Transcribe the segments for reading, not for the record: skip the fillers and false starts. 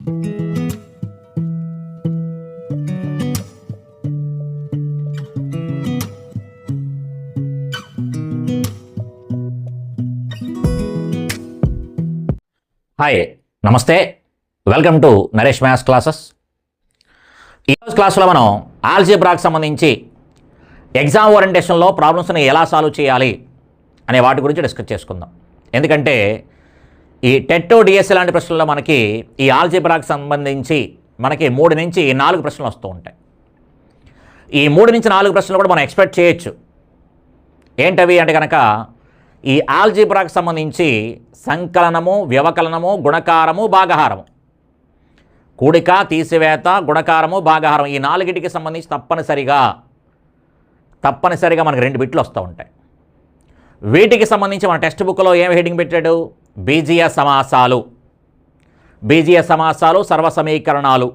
Hi, నమస్తే. Welcome to Naresh maths classes. ఈరోజు క్లాసులో మనం ఆల్జీబ్రాకి సంబంధించి ఎగ్జామ్ ఓరియంటేషన్లో ప్రాబ్లమ్స్ని ఎలా సాల్వ్ చేయాలి అనే వాటి గురించి డిస్కస్ చేసుకుందాం. ఎందుకంటే ఈ టెట్ డిఎస్సి లాంటి ప్రశ్నల్లో మనకి ఈ ఆల్జీబ్రాకి సంబంధించి మనకి 3 నుంచి 4 ప్రశ్నలు వస్తూ ఉంటాయి. ఈ 3 నుంచి 4 ప్రశ్నలు కూడా మనం ఎక్స్పెక్ట్ చేయొచ్చు. ఏంటవి అంటే కనుక ఈ ఆల్జీబ్రాకి సంబంధించి సంకలనము, వ్యవకలనము, గుణకారము, భాగహారము, కూడిక, తీసివేత, గుణకారము, భాగహారం, ఈ 4టికి సంబంధించి తప్పనిసరిగా మనకు 2 బిట్లు వస్తూ ఉంటాయి. వీటికి సంబంధించి మన టెక్స్ట్ బుక్లో ఏం హెడ్డింగ్ పెట్టాడు? బీజీయ సమాసాలు, సర్వసమీకరణాలు,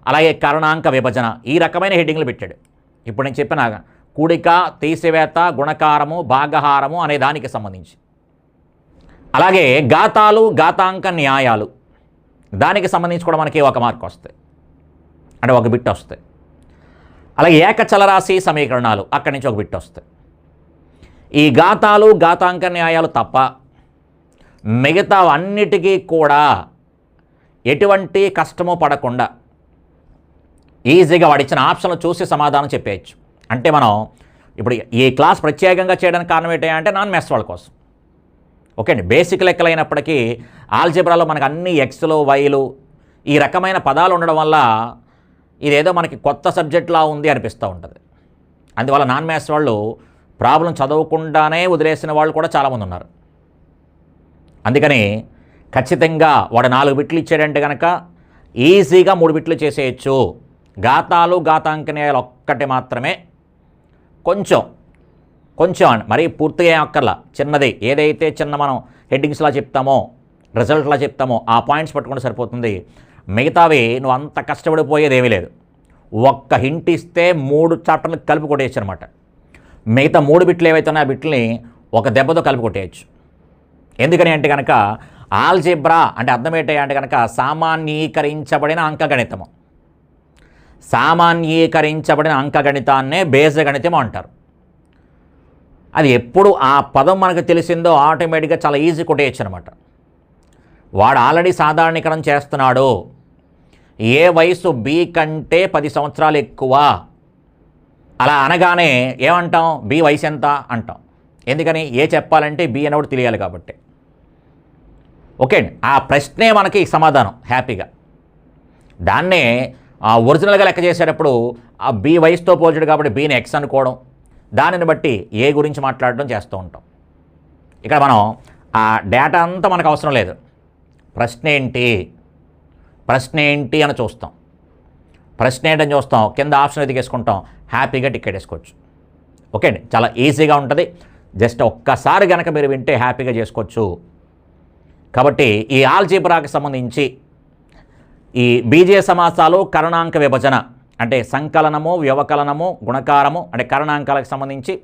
అలాగే కరణాంక విభజన, ఈ రకమైన హెడ్డింగ్లు పెట్టాడు. ఇప్పుడు నేను చెప్పిన కూడిక, తీసివేత, గుణకారము, భాగహారము అనే దానికి సంబంధించి, అలాగే ఘాతాలు, ఘాతాంక న్యాయాలు, దానికి సంబంధించి కూడా మనకి 1 మార్క్ వస్తాయి, అంటే 1 బిట్ వస్తాయి. అలాగే ఏకచలరాశి సమీకరణాలు, అక్కడి నుంచి 1 బిట్ వస్తాయి. ఈ ఘాతాలు, ఘాతాంక న్యాయాలు తప్ప మిగతా అన్నిటికీ కూడా ఎటువంటి కష్టము పడకుండా ఈజీగా వాడిచ్చిన ఆప్షన్లు చూసి సమాధానం చెప్పేయచ్చు. అంటే మనం ఇప్పుడు ఈ క్లాస్ ప్రత్యేకంగా చేయడానికి కారణం ఏంటంటే నాన్ మ్యాథ్స్ వాళ్ళ కోసం. ఓకే అండి, బేసిక్ లెక్కలు అయినప్పటికీ ఆల్జీబ్రాలో మనకు అన్ని ఎక్స్లు, వైలు, ఈ రకమైన పదాలు ఉండడం వల్ల ఇదేదో మనకి కొత్త సబ్జెక్ట్లా ఉంది అనిపిస్తూ ఉంటుంది. అందువల్ల నాన్ మ్యాథ్స్ వాళ్ళు ప్రాబ్లం చదవకుండానే వదిలేసిన వాళ్ళు కూడా చాలామంది ఉన్నారు. అందుకని ఖచ్చితంగా వాడు 4 బిట్లు ఇచ్చాడంటే కనుక ఈజీగా 3 బిట్లు చేసేయచ్చు. ఘాతాలు, ఘాతాంక న్యాయాలు ఒక్కటి మాత్రమే కొంచెం మరీ పూర్తిగా అక్కర్లా, చిన్నది ఏదైతే చిన్న మనం హెడ్డింగ్స్లా చెప్తామో, రిజల్ట్లా చెప్తామో ఆ పాయింట్స్ పట్టుకుంటే సరిపోతుంది. మిగతావి నువ్వు అంత కష్టపడిపోయేది ఏమీ లేదు. 1 హింట్ ఇస్తే 3 చాప్టర్లు కలిపి కొట్టేయచ్చు అనమాట. మిగతా 3 బిట్లు ఏవైతే ఉన్నాయో ఆ బిట్లని 1 దెబ్బతో కలిపి కొట్టేయచ్చు. ఎందుకని అంటే కనుక ఆల్జీబ్రా అంటే అర్థం ఏంటి అంటే కనుక సామాన్యీకరించబడిన అంకగణితము. సామాన్యీకరించబడిన అంకగణితాన్నే బీజగణితం అంటారు. అది ఎప్పుడు ఆ పదం మనకు తెలిసిందో ఆటోమేటిక్గా చాలా ఈజీ కొట్టేయచ్చు అనమాట. వాడు ఆల్రెడీ సాధారణీకరణ చేస్తున్నాడు. ఏ వయసు బి కంటే 10 సంవత్సరాలు ఎక్కువ, అలా అనగానే ఏమంటాం? బి వయసు ఎంత అంటాం. ఎందుకని? ఏ చెప్పాలంటే బి అనేవాడు తెలియాలి కాబట్టి. ఓకే, ఆ ప్రశ్నే మనకి సమాధానం హ్యాపీగా. దాన్నే ఒరిజినల్గా లెక్క చేసేటప్పుడు ఆ బి వయసుతో పోల్చడు కాబట్టి బీని ఎక్స్ అనుకోవడం, దానిని బట్టి ఏ గురించి మాట్లాడడం చేస్తూ ఉంటాం. ఇక్కడ మనం ఆ డేటా అంతా మనకు అవసరం లేదు. ప్రశ్న ఏంటి అని చూస్తాం. ప్రశ్న ఏంటని చూస్తాం, కింద ఆప్షన్ ఎదిగేసుకుంటాం, హ్యాపీగా టికెట్ వేసుకోవచ్చు. ఓకే అండి, చాలా ఈజీగా ఉంటుంది. జస్ట్ ఒక్కసారి కనుక మీరు వింటే హ్యాపీగా చేసుకోవచ్చు. కాబట్టి ఈ ఆల్జీబ్రాకి సంబంధించి ఈ బీజీయ సమాసాలు, కరణాంక విభజన అంటే సంకలనము, వ్యవకలనము, గుణకారము అంటే కరణాంకాలకు సంబంధించి,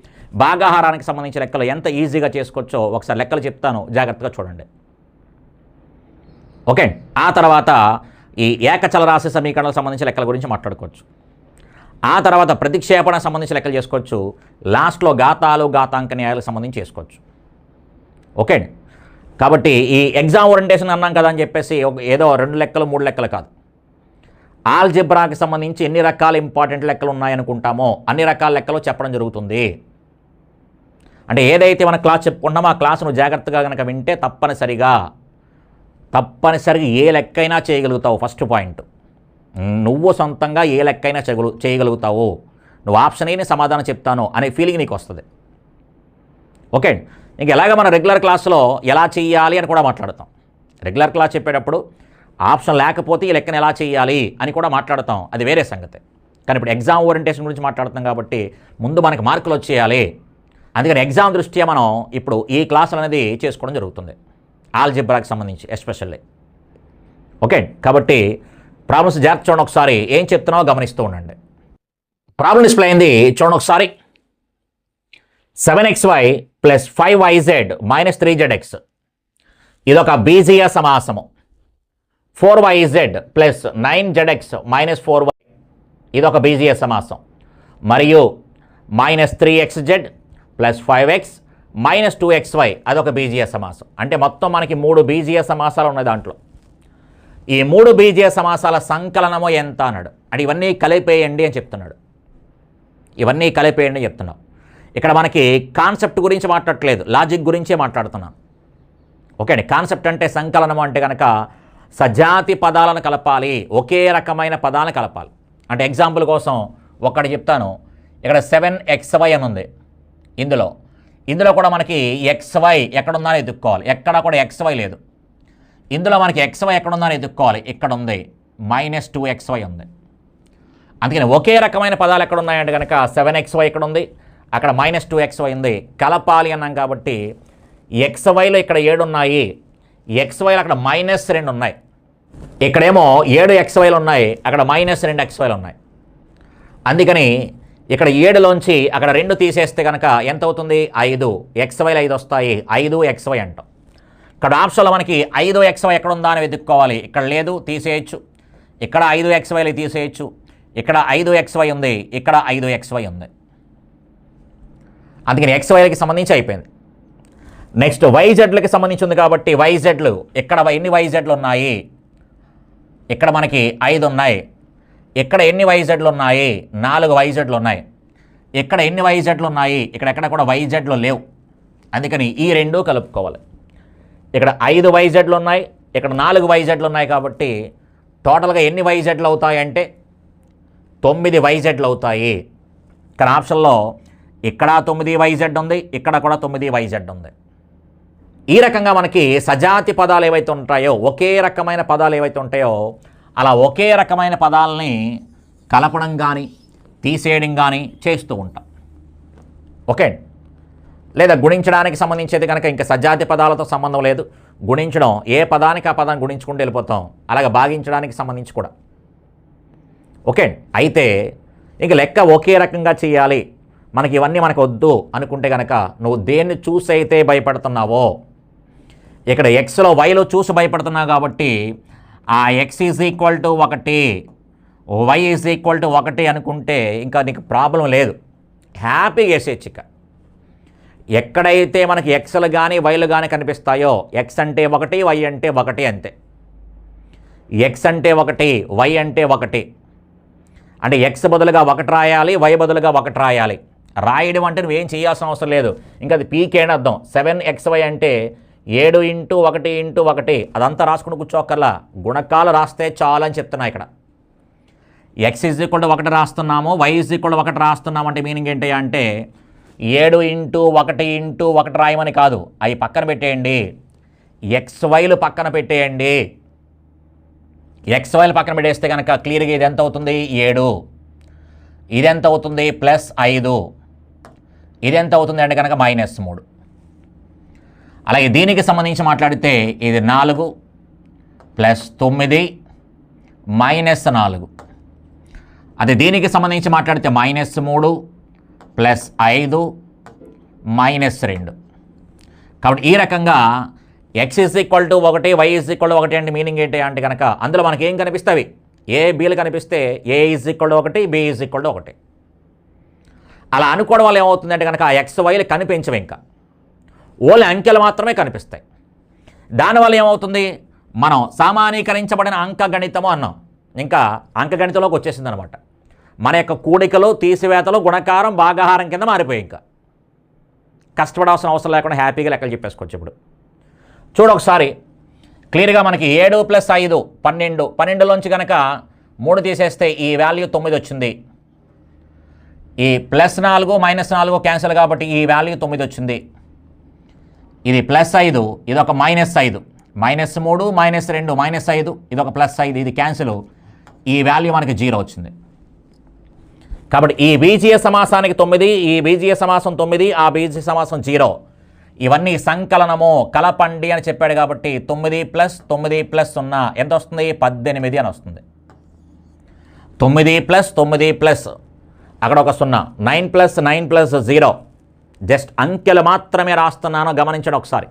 భాగాహారానికి సంబంధించి లెక్కలు ఎంత ఈజీగా చేసుకోవచ్చో ఒకసారి లెక్కలు చెప్తాను, జాగ్రత్తగా చూడండి. ఓకే, ఆ తర్వాత ఈ ఏకచలరాశి సమీకరణాలకు సంబంధించి లెక్కల గురించి మాట్లాడుకోవచ్చు. ఆ తర్వాత ప్రతిక్షేపణ సంబంధించి లెక్కలు చేసుకోవచ్చు. లాస్ట్లో ఘాతాలు, ఘాతాంక న్యాయాలకు సంబంధించి చేసుకోవచ్చు. ఓకే, కాబట్టి ఈ ఎగ్జామ్ ఓరియంటేషన్ అన్నాం కదా అని చెప్పేసి ఏదో 2 లెక్కలు 3 లెక్కలు కాదు. ఆల్జీబ్రాకి సంబంధించి ఎన్ని రకాల ఇంపార్టెంట్ లెక్కలు ఉన్నాయనుకుంటామో అన్ని రకాల లెక్కలు చెప్పడం జరుగుతుంది. అంటే ఏదైతే మన క్లాస్ చెప్పుకుంటామో ఆ క్లాసును జాగ్రత్తగా కనుక వింటే తప్పనిసరిగా ఏ లెక్కైనా చేయగలుగుతావు. ఫస్ట్ పాయింట్, నువ్వు సొంతంగా ఏ లెక్కైనా చేయగలుగుతావు. నువ్వు ఆప్షన్ ఏని సమాధానం చెప్తాను అనే ఫీలింగ్ నీకు వస్తుంది. ఓకే, ఇంక ఎలాగ మన రెగ్యులర్ క్లాస్లో ఎలా చేయాలి అని కూడా మాట్లాడతాం. రెగ్యులర్ క్లాస్ చెప్పేటప్పుడు ఆప్షన్ లేకపోతే ఈ లెక్కను ఎలా చేయాలి అని కూడా మాట్లాడతాం, అది వేరే సంగతి. కానీ ఇప్పుడు ఎగ్జామ్ ఓరియంటేషన్ గురించి మాట్లాడుతాం కాబట్టి ముందు మనకి మార్కులు వచ్చేయాలి. అందుకని ఎగ్జామ్ దృష్ట్యా మనం ఇప్పుడు ఈ క్లాసులు అనేది చేసుకోవడం జరుగుతుంది, ఆల్జీబ్రాకి సంబంధించి ఎస్పెషల్లీ. ఓకే, కాబట్టి ప్రాబ్లమ్స్ జాగ్రత్త చూడండి. ఒకసారి ఏం చెప్తున్నావో గమనిస్తూ ఉండండి. ప్రాబ్లం డిస్ప్లే అయింది చూడండి ఒకసారి. 7xy + 5yz - 3zx ఇదొక బీజీయ సమాసము. 4yz plus 9zx minus 4y ఇది ఒక బీజీయ సమాసం. మరియు minus 3xz plus 5x minus 2xy అదొక బీజీయ సమాసం. అంటే మొత్తం మనకి 3 బీజీయ సమాసాలు ఉన్నాయి దాంట్లో. ఈ 3 బీజీయ సమాసాల సంకలనము ఎంత అన్నాడు. అంటే ఇవన్నీ కలిపేయండి అని చెప్తున్నాడు. ఇవన్నీ కలిపేయండి చెప్తున్నాం. ఇక్కడ మనకి కాన్సెప్ట్ గురించి మాట్లాడట్లేదు, లాజిక్ గురించే మాట్లాడుతున్నాం. ఓకే అండి. కాన్సెప్ట్ అంటే సంకలనము అంటే కనుక సజాతి పదాలను కలపాలి, ఒకే రకమైన పదాలను కలపాలి. అంటే ఎగ్జాంపుల్ కోసం ఒక్కటి చెప్తాను. ఇక్కడ 7xy అని ఉంది. ఇందులో కూడా మనకి xy ఎక్కడుందా అని ఎదుక్కోవాలి. ఎక్కడ కూడా xy లేదు. ఇందులో మనకి xy ఎక్కడుందా అని ఎదుక్కోవాలి. ఇక్కడ ఉంది, మైనస్ 2xy ఉంది. అందుకని ఒకే రకమైన పదాలు ఎక్కడ ఉన్నాయంటే కనుక 7xy ఇక్కడ ఉంది, అక్కడ మైనస్ 2xy ఉంది. కలపాలి అన్నాం కాబట్టి xyలో ఇక్కడ 7 ఉన్నాయి, xyలో అక్కడ మైనస్ 2 ఉన్నాయి. ఇక్కడేమో 7 xyలు ఉన్నాయి, అక్కడ మైనస్ 2 xyలు ఉన్నాయి. అందుకని ఇక్కడ 7లోంచి అక్కడ 2 తీసేస్తే కనుక ఎంత అవుతుంది? 5. xyలు 5 వస్తాయి, 5xy అంటాం. ఇక్కడ ఆప్షన్లో మనకి 5xy ఎక్కడ ఉందా అని వెతుక్కోవాలి. ఇక్కడ లేదు, తీసేయచ్చు. ఇక్కడ 5xyలు తీసేయచ్చు. ఇక్కడ 5xy ఉంది, ఇక్కడ 5xy ఉంది. అందుకని xyలకి సంబంధించి అయిపోయింది. నెక్స్ట్ yzలకి సంబంధించి ఉంది కాబట్టి yzలు ఇక్కడ ఎన్ని yzలు ఉన్నాయి? ఇక్కడ మనకి 5 ఉన్నాయి. ఇక్కడ ఎన్ని yzలు ఉన్నాయి? 4 yzలు ఉన్నాయి. ఇక్కడ ఎన్ని yzలు ఉన్నాయి? ఇక్కడ కూడా yzలు లేవు. అందుకని ఈ 2 కలుపుకోవాలి. ఇక్కడ 5 yzలు ఉన్నాయి, ఇక్కడ 4 yzలు ఉన్నాయి. కాబట్టి టోటల్గా ఎన్ని yzలు అవుతాయి అంటే 9 yzలు అవుతాయి. ఇక్కడ ఆప్షన్లో ఇక్కడ 9 yz ఉంది, ఇక్కడ కూడా 9 yz ఉంది. ఈ రకంగా మనకి సజాతి పదాలు ఏవైతే ఉంటాయో, ఒకే రకమైన పదాలు ఏవైతే ఉంటాయో అలా ఒకే రకమైన పదాలని కలపడం కానీ తీసేయడం కానీ చేస్తూ ఉంటాం. ఓకే. లేదా గుణించడానికి సంబంధించేది కనుక ఇంకా సజాతి పదాలతో సంబంధం లేదు. గుణించడం ఏ పదానికి ఆ పదాన్ని గుణించుకుంటూ వెళ్ళిపోతాం. అలాగే భాగించడానికి సంబంధించి కూడా. ఓకే. అయితే ఇంక లెక్క ఒకే రకంగా చేయాలి, మనకి ఇవన్నీ మనకు వద్దు అనుకుంటే కనుక నువ్వు దేన్ని చూసి అయితే భయపడుతున్నావో, ఇక్కడ ఎక్స్లో వైలో చూసి భయపడుతున్నావు కాబట్టి ఆ x is equal to 1, y is equal to 1 అనుకుంటే ఇంకా నీకు ప్రాబ్లం లేదు, హ్యాపీగా వేసేయచ్చు. ఇక ఎక్కడైతే మనకి ఎక్స్లు కానీ వైలు కానీ కనిపిస్తాయో x అంటే 1, y అంటే 1 అంతే. x అంటే 1, y అంటే 1. అంటే x బదులుగా 1 రాయాలి, y బదులుగా 1 రాయాలి. రాయడం అంటే నువ్వేం చేయాల్సిన అవసరం లేదు. ఇంకా అది పీకేని అర్థం. 7xy అంటే 7 × 1 × 1 అదంతా రాసుకుని కూర్చోక్కర్లా, గుణకాలు రాస్తే చాలు అని చెప్తున్నా. ఇక్కడ x ఈజ్ ఈక్వల్ టు 1 రాస్తున్నాము, y ఈజ్ ఈక్వల్ టు 1 రాస్తున్నాము. అంటే మీనింగ్ ఏంటి అంటే 7 × 1 × 1 రాయమని కాదు, అవి పక్కన పెట్టేయండి. xyలు పక్కన పెట్టేయండి. xyలు పక్కన పెట్టేస్తే కనుక క్లియర్గా ఇది ఎంత అవుతుంది? 7. ఇది ఎంత అవుతుంది? +5. ఇది ఎంత అవుతుంది అంటే కనుక -3. అలాగే దీనికి సంబంధించి మాట్లాడితే ఇది 4 + 9 -4. అదే దీనికి సంబంధించి మాట్లాడితే -3 + 5 -2. కాబట్టి ఈ రకంగా x is equal to 1, y is equal to 1 అంటే మీనింగ్ ఏంటి అంటే కనుక అందులో మనకి ఏం కనిపిస్తాయి? ఏ బీలు కనిపిస్తే a is equal to 1, b is equal to 1. అలా అనుకోవడం వల్ల ఏమవుతుందంటే కనుక ఆ x వైలు కనిపించవు, ఇంకా ఓన్లీ అంకెలు మాత్రమే కనిపిస్తాయి. దానివల్ల ఏమవుతుంది? మనం సామాన్యీకరించబడిన అంకగణితము అన్నాం, ఇంకా అంకగణితంలోకి వచ్చేసింది అనమాట. మన యొక్క కూడికలు, తీసివేతలు, గుణకారం, భాగాహారం కింద మారిపోయి ఇంకా కష్టపడాల్సిన అవసరం లేకుండా హ్యాపీగా లెక్కలు చెప్పేసుకోవచ్చు. ఇప్పుడు చూడు ఒకసారి క్లియర్గా మనకి 7 + 5 12. 12లోంచి కనుక 3 తీసేస్తే ఈ వాల్యూ 9 వచ్చింది. ఈ +4 -4 క్యాన్సిల్ కాబట్టి ఈ వాల్యూ 9 వచ్చింది. ఇది +5, ఇది ఒక -5, -3 -2 -5, ఇది ఒక +5, ఇది క్యాన్సిల్. ఈ వాల్యూ మనకి 0 వచ్చింది. కాబట్టి ఈ బీజీయ సమాసానికి 9, ఈ బీజీయ సమాసం 9, ఆ బీజీయ సమాసం 0. ఇవన్నీ సంకలనము, కలపండి అని చెప్పాడు కాబట్టి 9 + 9 + 0 ఎంత వస్తుంది? 18 అని వస్తుంది. 9 + 9 అక్కడ ఒక 0, 9 + 9 + 0. జస్ట్ అంకెలు మాత్రమే రాస్తున్నాను, గమనించండి ఒకసారి.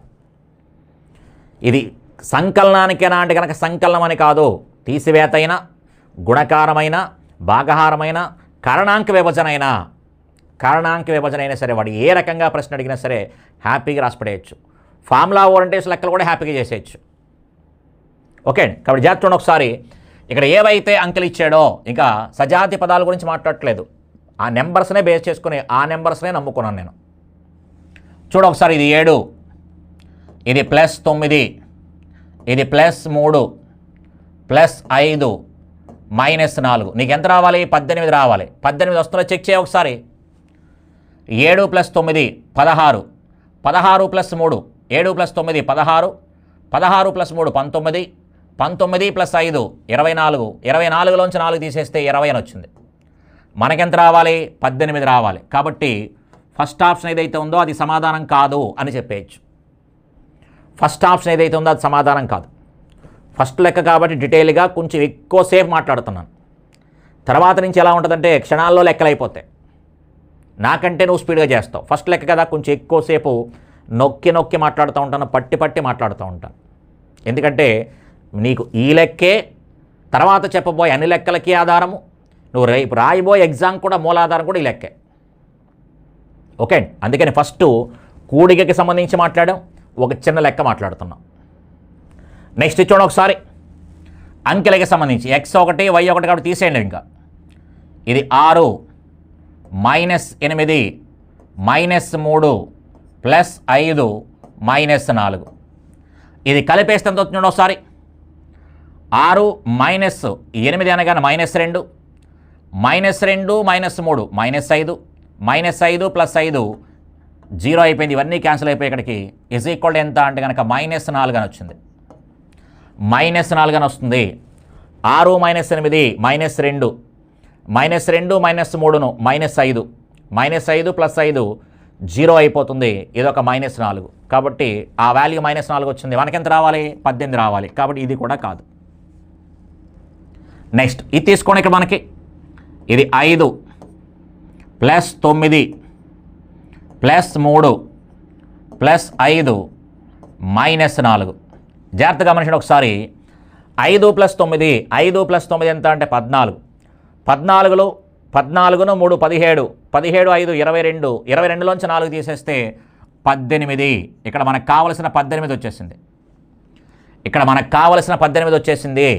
ఇది సంకలనానికైనా అంటే కనుక సంకలనం అని కాదు, తీసివేత అయినా, గుణకారమైన, భాగహారమైన, కారణాంక విభజన అయినా సరే వాడు ఏ రకంగా ప్రశ్న అడిగినా సరే హ్యాపీగా రాసిపడేయచ్చు. ఫార్ములా ఓరియంటేషన్ లెక్కలు కూడా హ్యాపీగా చేసేయచ్చు. ఓకే అండి. కాబట్టి జాగ్రత్త ఒకసారి ఇక్కడ ఏవైతే అంకెలు ఇచ్చాడో ఇంకా సజాతి పదాల గురించి మాట్లాడట్లేదు, ఆ నెంబర్స్నే బేస్ చేసుకుని ఆ నెంబర్స్నే నమ్ముకున్నాను నేను. చూడు ఒకసారి, ఇది 7, ఇది +9, ఇది +3, +5, -4. నీకు ఎంత రావాలి? 18 రావాలి. 18 వస్తుందో చెక్ చేయ ఒకసారి. 7 + 9 16, 16 + 3 7 + 9 16, 16 + 3 19, 19 + 5 24, 24లోంచి 4 తీసేస్తే 20 అని వచ్చింది. మనకెంత రావాలి? 18 రావాలి. కాబట్టి ఫస్ట్ ఆప్షన్ ఏదైతే ఉందో అది సమాధానం కాదు అని చెప్పేయచ్చు. ఫస్ట్ ఆప్షన్ ఏదైతే ఉందో అది సమాధానం కాదు. ఫస్ట్ లెక్క కాబట్టి డీటెయిల్గా కొంచెం ఎక్కువసేపు మాట్లాడుతున్నాను. తర్వాత నుంచి ఎలా ఉంటుందంటే క్షణాల్లో లెక్కలు అయిపోతాయి. నాకంటే నువ్వు స్పీడ్గా చేస్తావు. ఫస్ట్ లెక్క కదా, కొంచెం ఎక్కువసేపు నొక్కి మాట్లాడుతూ ఉంటాను, పట్టి మాట్లాడుతూ ఉంటాను. ఎందుకంటే నీకు ఈ లెక్కే తర్వాత చెప్పబోయే అన్ని లెక్కలకి ఆధారము, నువ్వు రేపు రాయబోయే ఎగ్జామ్ కూడా మూలాధారం కూడా ఈ లెక్కే. ఓకే, అందుకని ఫస్ట్ కూడికకి సంబంధించి మాట్లాడాం, ఒక చిన్న లెక్క మాట్లాడుతున్నాం. నెక్స్ట్ చూడండి ఒకసారి, అంకెలకి సంబంధించి x1 y1 కాబట్టి తీసేయండి. ఇంకా ఇది 6 -8 -3 +5 -4. ఇది కలిపేస్తే ఎంత అవుతుంది ఒకసారి. 6 - 8 అనగానే -2, -2 -3 -5, -5 + 5 0 అయిపోయింది. ఇవన్నీ క్యాన్సిల్ అయిపోయి ఇక్కడికి = ఎంత అంటే కనుక -4 అని వచ్చింది. -4 అని వస్తుంది. 6 - 8 -2, -2 -3 -5, -5 + 5 0 అయిపోతుంది. ఇదొక -4. కాబట్టి ఆ వాల్యూ -4 వచ్చింది. మనకెంత రావాలి? 18 రావాలి. కాబట్టి ఇది కూడా కాదు. నెక్స్ట్ ఇది తీసుకోండి. ఇక్కడ మనకి ఇది 5 + 9 +3 +5 -4. జాగ్రత్తగా గమనించండి ఒకసారి. 5 + 9 5 + 9 ఎంత అంటే 14. 14ను 3 17, 17 5 22, 22లోంచి 4 తీసేస్తే 18. ఇక్కడ మనకు కావలసిన 18 వచ్చేసింది.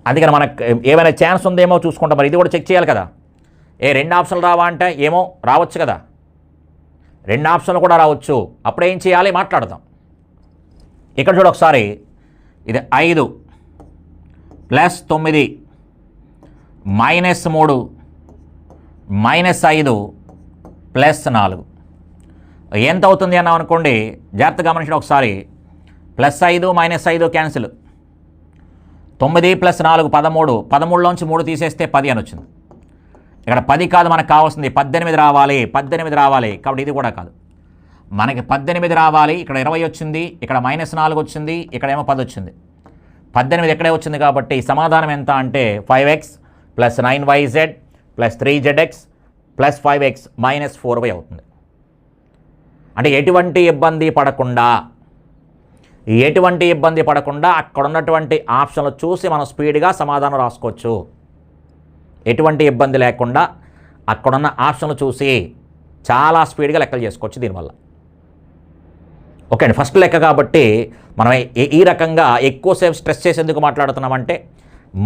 అందుకని మనకు ఏమైనా ఛాన్స్ ఉందేమో చూసుకుంటాం. మరి ఇది కూడా చెక్ చేయాలి కదా. 2 ఆప్షన్లు రావా అంటే ఏమో రావచ్చు కదా, 2 ఆప్షన్లు కూడా రావచ్చు. అప్పుడు ఏం చేయాలి మాట్లాడదాం. ఇక్కడ చూడు ఒకసారి, ఇది 5 + 9 -3 -5 +4 ఎంత అవుతుంది అన్నాం అనుకోండి. జాగ్రత్తగా గమనించండి ఒకసారి. +5 -5 క్యాన్సిల్. 9 + 4 13, 13లోంచి 3 తీసేస్తే 10 అని వచ్చింది. ఇక్కడ 10 కాదు మనకు కావాల్సింది, 18 రావాలి. కాబట్టి ఇది కూడా కాదు. మనకి 18 రావాలి. ఇక్కడ 20 వచ్చింది, ఇక్కడ -4 వచ్చింది, ఇక్కడేమో 10 వచ్చింది. 18 ఇక్కడే వచ్చింది. కాబట్టి సమాధానం ఎంత అంటే 5x + 9yz + 3zx + 5x - 4y అవుతుంది. అంటే ఎటువంటి ఇబ్బంది పడకుండా అక్కడ ఉన్నటువంటి ఆప్షన్లు చూసి మనం స్పీడ్గా సమాధానం రాసుకోవచ్చు. ఎటువంటి ఇబ్బంది లేకుండా అక్కడున్న ఆప్షన్లు చూసి చాలా స్పీడ్గా లెక్కలు చేసుకోవచ్చు దీనివల్ల. ఓకే అండి. ఫస్ట్ లెక్క కాబట్టి మనం ఈ రకంగా ఎక్కువసేపు స్ట్రెస్ చేసేందుకు మాట్లాడుతున్నామంటే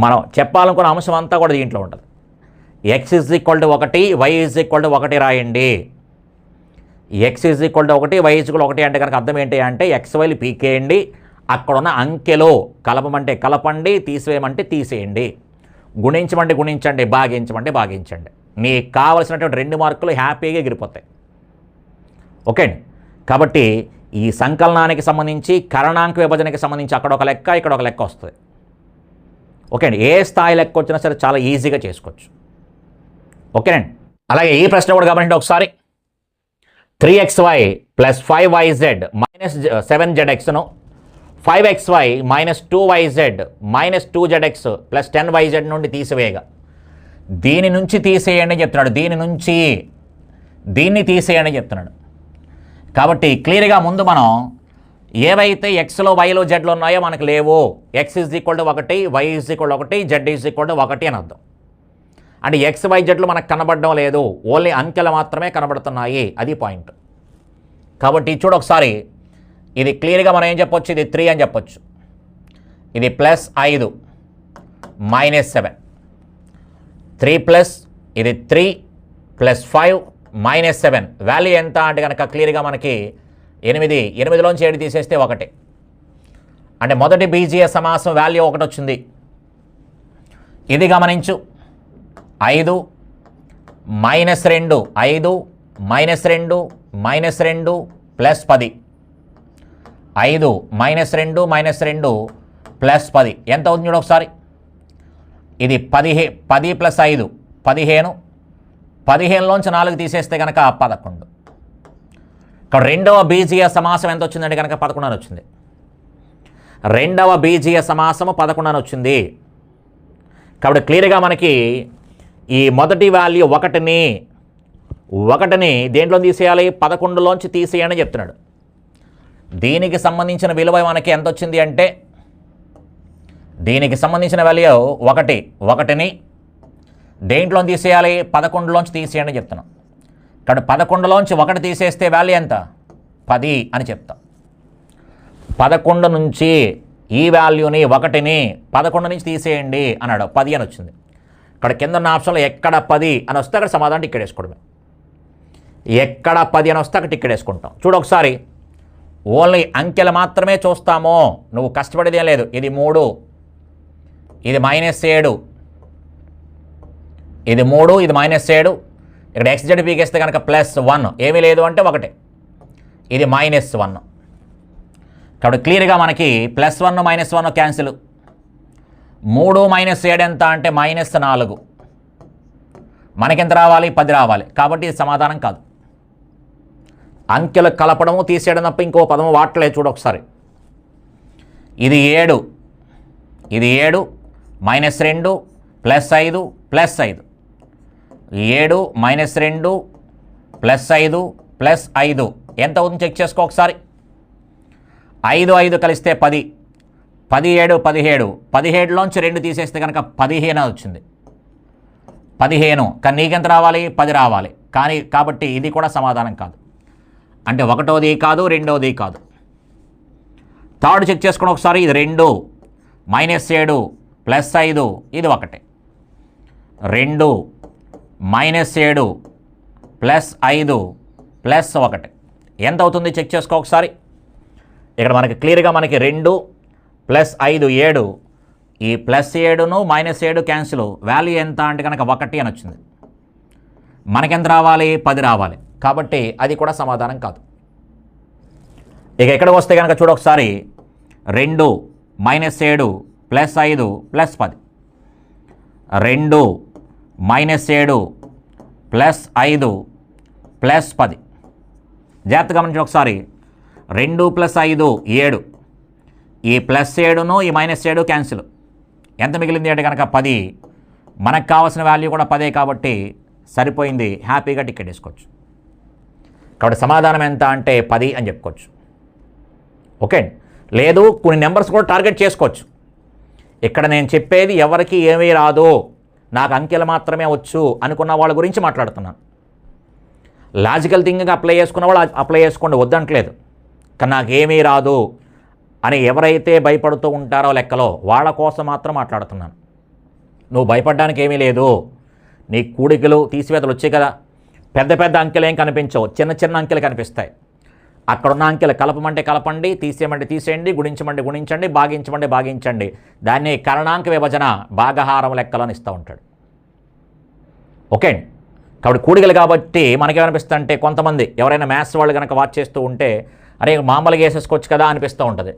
మనం చెప్పాలనుకున్న అంశం అంతా కూడా దీంట్లో ఉంటుంది. x = 1, y = 1 రాయండి. x = 1, y = 1 అంటే కనుక అర్థం ఏంటి అంటే xyలు పీకేయండి, అక్కడున్న అంకెలో కలపమంటే కలపండి, తీసివేయమంటే తీసేయండి, గుణించమంటే గుణించండి, భాగించమంటే భాగించండి. మీకు కావలసినటువంటి 2 మార్కులు హ్యాపీగా ఎగిరిపోతాయి. ఓకే అండి. కాబట్టి ఈ సంకలనానికి సంబంధించి, కరణాంక విభజనకి సంబంధించి అక్కడ ఒక లెక్క, ఇక్కడ ఒక లెక్క వస్తుంది. ఓకే అండి. ఏ స్థాయి లెక్క వచ్చినా సరే చాలా ఈజీగా చేసుకోవచ్చు. ఓకేనండి. అలాగే ఈ ప్రశ్న కూడా గమనించండి ఒకసారి. 3xy + 5yz - 7zxను 5xy - 2yz - 2zx + 10yz నుండి తీసివేయగా దీని నుంచి తీసేయండి అని చెప్తున్నాడు. దీన్ని తీసేయండి అని చెప్తున్నాడు. కాబట్టి క్లియర్గా ముందు మనం ఏవైతే ఎక్స్లో వైలో జెడ్లో ఉన్నాయో మనకు లేవో X is equal to 1, Y is equal to 1, Z is equal to 1 అని అర్థం. అంటే ఎక్స్ వై జెడ్లు మనకు కనబడడం లేదు, ఓన్లీ అంకెలు మాత్రమే కనబడుతున్నాయి, అది పాయింట్. కాబట్టి చూడు ఒకసారి, ఇది క్లియర్గా మనం ఏం చెప్పొచ్చు, ఇది 3 అని చెప్పొచ్చు, ఇది +5 -7, 3 ప్లస్ ఇది 3 + 5 -7 వాల్యూ ఎంత అంటే కనుక క్లియర్గా మనకి 8, 8లోంచి 7 తీసేస్తే 1. అంటే మొదటి బీజీయ సమాసం వాల్యూ 1 వచ్చింది. ఇది గమనించు, 5 - 2, 5 - 2 -2 +10, 5 - 2 -2 +10 ఎంత అవుతుంది చూడు ఒకసారి. ఇది 10 + 5 15, 15లోంచి 4 తీసేస్తే కనుక 11. ఇక్కడ రెండవ బీజీయ సమాసం ఎంత వచ్చిందంటే కనుక 11 అని వచ్చింది. రెండవ బీజీయ సమాసము 11 అని వచ్చింది. కాబట్టి క్లియర్గా మనకి ఈ మొదటి వాల్యూ 1ని దేంట్లో తీసేయాలి, 11లోంచి తీసేయని చెప్తున్నాడు. దీనికి సంబంధించిన విలువ మనకి ఎంత వచ్చింది అంటే, దీనికి సంబంధించిన వాల్యూ 1ని దేంట్లో తీసేయాలి, 11లోంచి తీసేయని చెప్తున్నాం. ఇక్కడ 11లోంచి 1 తీసేస్తే వాల్యూ ఎంత, 10 అని చెప్తాం. 11 నుంచి ఈ వాల్యూని 1ని 11 నుంచి తీసేయండి అన్నాడు, 10 అని వచ్చింది. ఇక్కడ కింద ఉన్న ఆప్షన్లో ఎక్కడ 10 అని వస్తే అక్కడ సమాధానం టికెట్ వేసుకోవడమే. ఎక్కడ 10 అని వస్తే అక్కడ టికెట్ వేసుకుంటాం. చూడు ఒకసారి, ఓన్లీ అంకెలు మాత్రమే చూస్తామో, నువ్వు కష్టపడేది ఏం లేదు. ఇది 3, ఇది -7, ఇది 3, ఇది -7. ఇక్కడ XZ పీకేస్తే కనుక +1, ఏమీ లేదు అంటే 1, ఇది -1. కాబట్టి క్లియర్గా మనకి +1 -1 క్యాన్సిల్. 3 - 7 ఎంత అంటే -4. మనకెంత రావాలి, 10 రావాలి. కాబట్టి ఇది సమాధానం కాదు. అంకెలు కలపడము తీసేయడం తప్ప ఇంకో పదము వాడలేదు. చూడు ఒకసారి, ఇది 7, ఇది 7 -2 +5 +5, 7 -2 +5 +5 ఎంత అవుతుంది చెక్ చేసుకో ఒకసారి. 5 5 కలిస్తే 10, 17 17, 17లోంచి 2 తీసేస్తే కనుక 15 వచ్చింది. 15, కానీ నీకెంత రావాలి, 10 రావాలి. కాబట్టి ఇది కూడా సమాధానం కాదు. అంటే 1వది కాదు, 2వది కాదు. థర్డ్ చెక్ చేసుకుని ఒకసారి, ఇది 2 -7 +5, ఇది 1, 2 -7 +5 +1 ఎంత అవుతుంది చెక్ చేసుకో ఒకసారి. ఇక్కడ మనకి క్లియర్గా మనకి 2 + 5 7, ఈ +7ను -7 క్యాన్సిల్, వాల్యూ ఎంత అంటే కనుక 1 అని వచ్చింది. మనకెంత రావాలి, 10 రావాలి. కాబట్టి అది కూడా సమాధానం కాదు. ఇక ఎక్కడికి వస్తే కనుక చూడ ఒకసారి, 2 -7 +5 +10, 2 -7 +5 +10 జాగ్రత్త గమనించి ఒకసారి. 2 + 5 7, ఈ +7ను ఈ -7 క్యాన్సిల్, ఎంత మిగిలింది అంటే కనుక 10. మనకు కావాల్సిన వాల్యూ కూడా 10 కాబట్టి సరిపోయింది, హ్యాపీగా టికెట్ వేసుకోవచ్చు. కాబట్టి సమాధానం ఎంత అంటే 10 అని చెప్పుకోవచ్చు. ఓకే, లేదు కొన్ని నెంబర్స్ కూడా టార్గెట్ చేసుకోవచ్చు. ఇక్కడ నేను చెప్పేది ఎవరికి ఏమీ రాదు, నాకు అంకెలు మాత్రమే వచ్చు అనుకున్న వాళ్ళ గురించి మాట్లాడుతున్నాను. లాజికల్ థింకింగ్ అప్లై చేసుకున్న వాళ్ళు అప్లై చేసుకోండి, వద్దంటలేదు. కానీ నాకు ఏమీ రాదు అని ఎవరైతే భయపడుతూ ఉంటారో లెక్కలో, వాళ్ళ కోసం మాత్రం మాట్లాడుతున్నాను. నువ్వు భయపడడానికి ఏమీ లేదు. నీ కూడికలు తీసివేతలు వచ్చాయి కదా, పెద్ద పెద్ద అంకెలు ఏం కనిపించవు, చిన్న చిన్న అంకెలు కనిపిస్తాయి. అక్కడున్న అంకెలు కలపమంటే కలపండి, తీసేయమంటే తీసేయండి, గుణించమంటే గుణించండి, భాగించమంటే భాగించండి. దాన్ని కరణాంక విభజన భాగహారం లెక్కలను ఇస్తూ ఉంటాడు. ఓకే, కాబట్టి కూడికలు కాబట్టి మనకేమనిపిస్తుంది అంటే, కొంతమంది ఎవరైనా మ్యాథ్స్ వాళ్ళు కనుక వాచ్ చేస్తూ ఉంటే, అరే మామూలుగా వేసేసుకోవచ్చు కదా అనిపిస్తూ ఉంటుంది.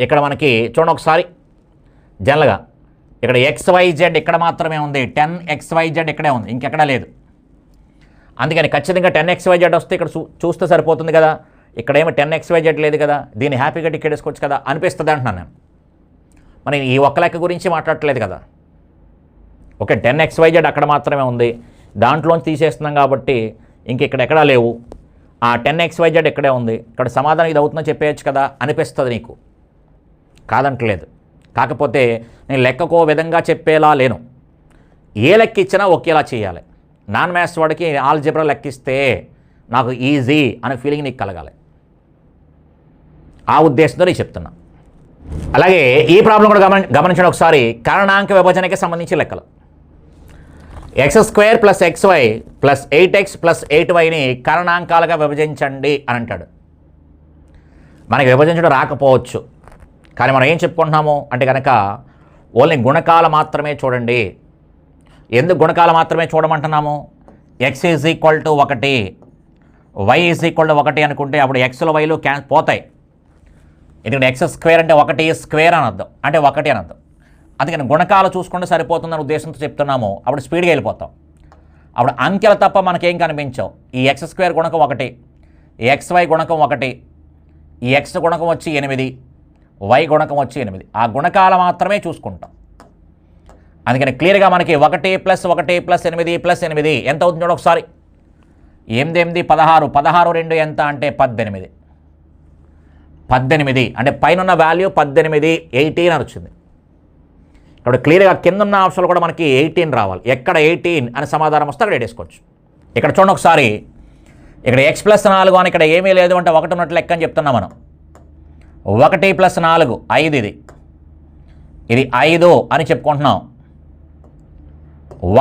ఇక్కడ మనకి చూడండి ఒకసారి, జనరల్గా ఇక్కడ XYZ ఇక్కడ మాత్రమే ఉంది, 10XYZ ఇక్కడే ఉంది, ఇంకెక్కడా లేదు. అందుకని ఖచ్చితంగా 10XYZ వస్తే ఇక్కడ చూస్తే సరిపోతుంది కదా, ఇక్కడేమో 10XYZ లేదు కదా, దీన్ని హ్యాపీగా టికెట్ వేసుకోవచ్చు కదా అనిపిస్తుంది అంటున్నాను నేను. మరి ఈ ఒక్క లెక్క గురించి మాట్లాడట్లేదు కదా. ఓకే, 10XYZ అక్కడ మాత్రమే ఉంది, దాంట్లోంచి తీసేస్తున్నాం కాబట్టి ఇంకెక్కడెక్కడా లేవు. ఆ 10xyz ఇక్కడే ఉంది, ఇక్కడ సమాధానం ఇది అవుతుందని చెప్పేయచ్చు కదా అనిపిస్తుంది నీకు, కాదంటలేదు. కాకపోతే నేను లెక్కకో విధంగా చెప్పేలా లేను. ఏ లెక్క ఇచ్చినా ఒకేలా చేయాలి. నాన్ మ్యాథ్స్ వాడికి ఆల్జీబ్రా లెక్కిస్తే నాకు ఈజీ అనే ఫీలింగ్ నీకు కలగాలి. ఆ ఉద్దేశంతో నేను చెప్తున్నా. అలాగే ఈ ప్రాబ్లం కూడా గమనించండి ఒకసారి. కారణాంక విభజనకి సంబంధించి లెక్కలు. x² + xy + 8x + 8yని కారణాంకాలుగా విభజించండి అని అంటాడు. మనకి విభజించడం రాకపోవచ్చు, కానీ మనం ఏం చెప్పుకుంటున్నాము అంటే కనుక ఓన్లీ గుణకాలు మాత్రమే చూడండి. ఎందుకు గుణకాలు మాత్రమే చూడమంటున్నాము? x = 1, y = 1 అనుకుంటే అప్పుడు xలు వైలు పోతాయి. ఎందుకంటే x² అంటే 1² అని అర్థం, అంటే 1 అని అర్థం. అందుకని గుణకాలు చూసుకుంటే సరిపోతుందని ఉద్దేశంతో చెప్తున్నాము. అప్పుడు స్పీడ్గా వెళ్ళిపోతాం. అప్పుడు అంకెలు తప్ప మనకేం కనిపించవు. ఈ x² గుణకం 1, xy గుణకం 1, ఈ x గుణకం వచ్చి 8, y గుణకం వచ్చి 8. ఆ గుణకాలు మాత్రమే చూసుకుంటాం. అందుకని క్లియర్గా మనకి 1 + 1 + 8 + 8 ఎంత అవుతుంది చూడ ఒకసారి. 8 8 16, 16 2 ఎంత అంటే 18. 18 అంటే పైన ఉన్న వాల్యూ 18, 18 అని వచ్చింది. ఇప్పుడు క్లియర్గా కింద ఉన్న ఆప్షన్లు కూడా మనకి 18 రావాలి. ఎక్కడ 18 అని సమాధానం వస్తే అక్కడ వేసుకోవచ్చు. ఇక్కడ చూడండి ఒకసారి. ఇక్కడ x + 4 అని ఇక్కడ ఏమీ లేదు అంటే 1 ఉన్నట్లు లెక్క అని చెప్తున్నాం మనం. 1 + 4 5, ఇది 5 అని చెప్పుకుంటున్నాం.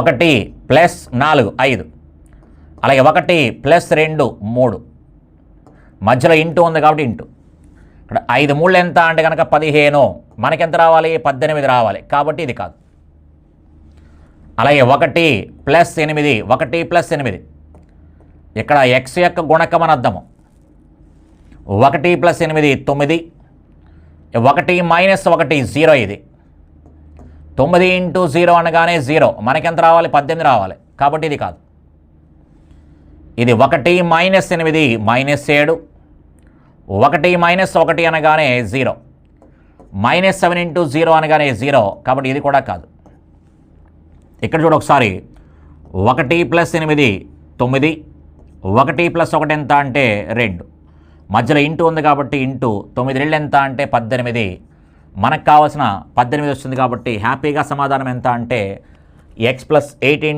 1 + 4 5, అలాగే 1 + 2 3, మధ్యలో ఇంటూ ఉంది కాబట్టి ఇంటూ. ఇక్కడ 5 3 ఎంత అంటే కనుక 15, మనకెంత రావాలి? 18 రావాలి, కాబట్టి ఇది కాదు. అలాగే 1 + 8, 1 + 8 ఇక్కడ x యొక్క గుణకం అని అర్థము. 1 + 8 9, 1 - 1 0, ఇది 9 × 0 అనగానే 0, మనకెంత రావాలి? 18 రావాలి, కాబట్టి ఇది కాదు. ఇది 1 - 8 -7, 1 - 1 అనగానే 0, -7 × 0 అనగానే 0, కాబట్టి ఇది కూడా కాదు. ఇక్కడ చూడ ఒకసారి. 1 + 8 9, 1 + 1 ఎంత అంటే 2, మధ్యలో ఇంటూ ఉంది కాబట్టి ఇంటూ 9 2 ఎంత అంటే 18, మనకు కావాల్సిన 18 వస్తుంది. కాబట్టి హ్యాపీగా సమాధానం ఎంత అంటే x + 8 ×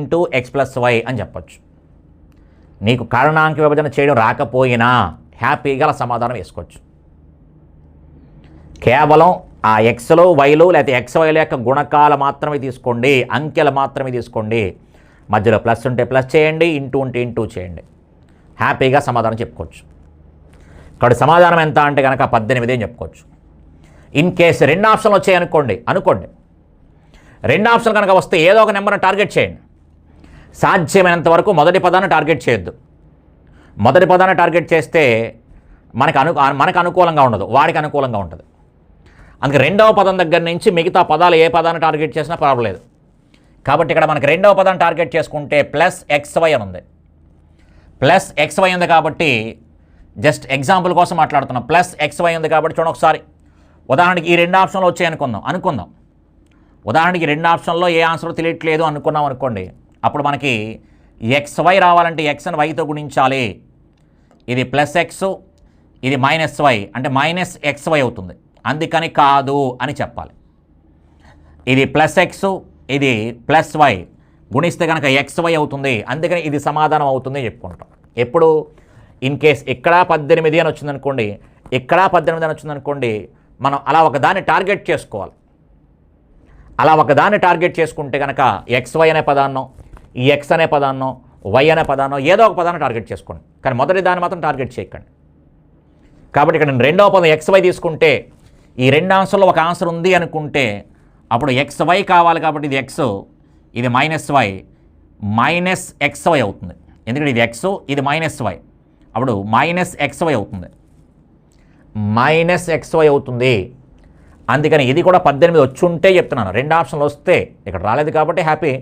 x + y అని చెప్పచ్చు. నీకు కారణాంక విభజన చేయడం రాకపోయినా హ్యాపీగా సమాధానం వేసుకోవచ్చు. కేవలం ఆ ఎక్స్లు వైలు లేకపోతే XYల యొక్క గుణకాలు మాత్రమే తీసుకోండి, అంకెలు మాత్రమే తీసుకోండి. మధ్యలో ప్లస్ ఉంటే ప్లస్ చేయండి, ఇంటూ ఉంటే ఇంటూ చేయండి. హ్యాపీగా సమాధానం చెప్పుకోవచ్చు. కాబట్టి సమాధానం ఎంత అంటే కనుక 18 అని చెప్పుకోవచ్చు. ఇన్ కేసు 2 ఆప్షన్లు వచ్చాయనుకోండి, 2 ఆప్షన్లు కనుక వస్తే ఏదో ఒక నెంబర్ని టార్గెట్ చేయండి. సాధ్యమైనంత వరకు మొదటి పదాన్ని టార్గెట్ చేయొద్దు. మొదటి పదాన్ని టార్గెట్ చేస్తే మనకు అనుకూలంగా ఉండదు, వాడికి అనుకూలంగా ఉంటుంది. అందుకే 2వ పదం దగ్గర నుంచి మిగతా పదాలు ఏ పదాన్ని టార్గెట్ చేసినా పర్వాలేదు. కాబట్టి ఇక్కడ మనకి 2వ పదాన్ని టార్గెట్ చేసుకుంటే +xy అని ఉంది. +xy ఉంది కాబట్టి జస్ట్ ఎగ్జాంపుల్ కోసం మాట్లాడుతున్నాం. +xy ఉంది కాబట్టి చూడండి ఒకసారి. ఉదాహరణకి ఈ 2 ఆప్షన్లు వచ్చాయి అనుకుందాం. ఉదాహరణకి 2 ఆప్షన్లో ఏ ఆన్సర్ తెలియట్లేదు అనుకున్నాం అనుకోండి. అప్పుడు మనకి xy రావాలంటే xని yతో గుణించాలి. ఇది +x, ఇది -y అంటే -xy అవుతుంది. అందుకని కాదు అని చెప్పాలి. ఇది +x, ఇది +y గుణిస్తే కనుక xy అవుతుంది. అందుకని ఇది సమాధానం అవుతుంది చెప్పుకుంటాం. ఎప్పుడు ఇన్ కేస్ ఇక్కడ 18 అని వచ్చిందనుకోండి, ఇక్కడ 18 అని వచ్చిందనుకోండి, మనం అలా ఒకదాన్ని టార్గెట్ చేసుకోవాలి. అలా ఒకదాన్ని టార్గెట్ చేసుకుంటే కనుక xy అనే పదాన్నో, ఈ x అనే పదాన్నో, y అనే పదాన్నో ఏదో ఒక పదాన్ని టార్గెట్ చేసుకోండి. కానీ మొదటి దాన్ని మాత్రం టార్గెట్ చేయకండి. కాబట్టి ఇక్కడ నేను 2వ పదం xy తీసుకుంటే ఈ 2 ఆన్సర్లో ఒక ఆన్సర్ ఉంది అనుకుంటే అప్పుడు xy కావాలి. కాబట్టి ఇది x, ఇది -y, -xy అవుతుంది. ఎందుకంటే ఇది x, ఇది -y, అప్పుడు -xy అవుతుంది. -xy అవుతుంది. అందుకని ఇది కూడా 18 వచ్చుంటే చెప్తున్నాను. 2 ఆప్షన్లు వస్తే, ఇక్కడ రాలేదు కాబట్టి హ్యాపీ,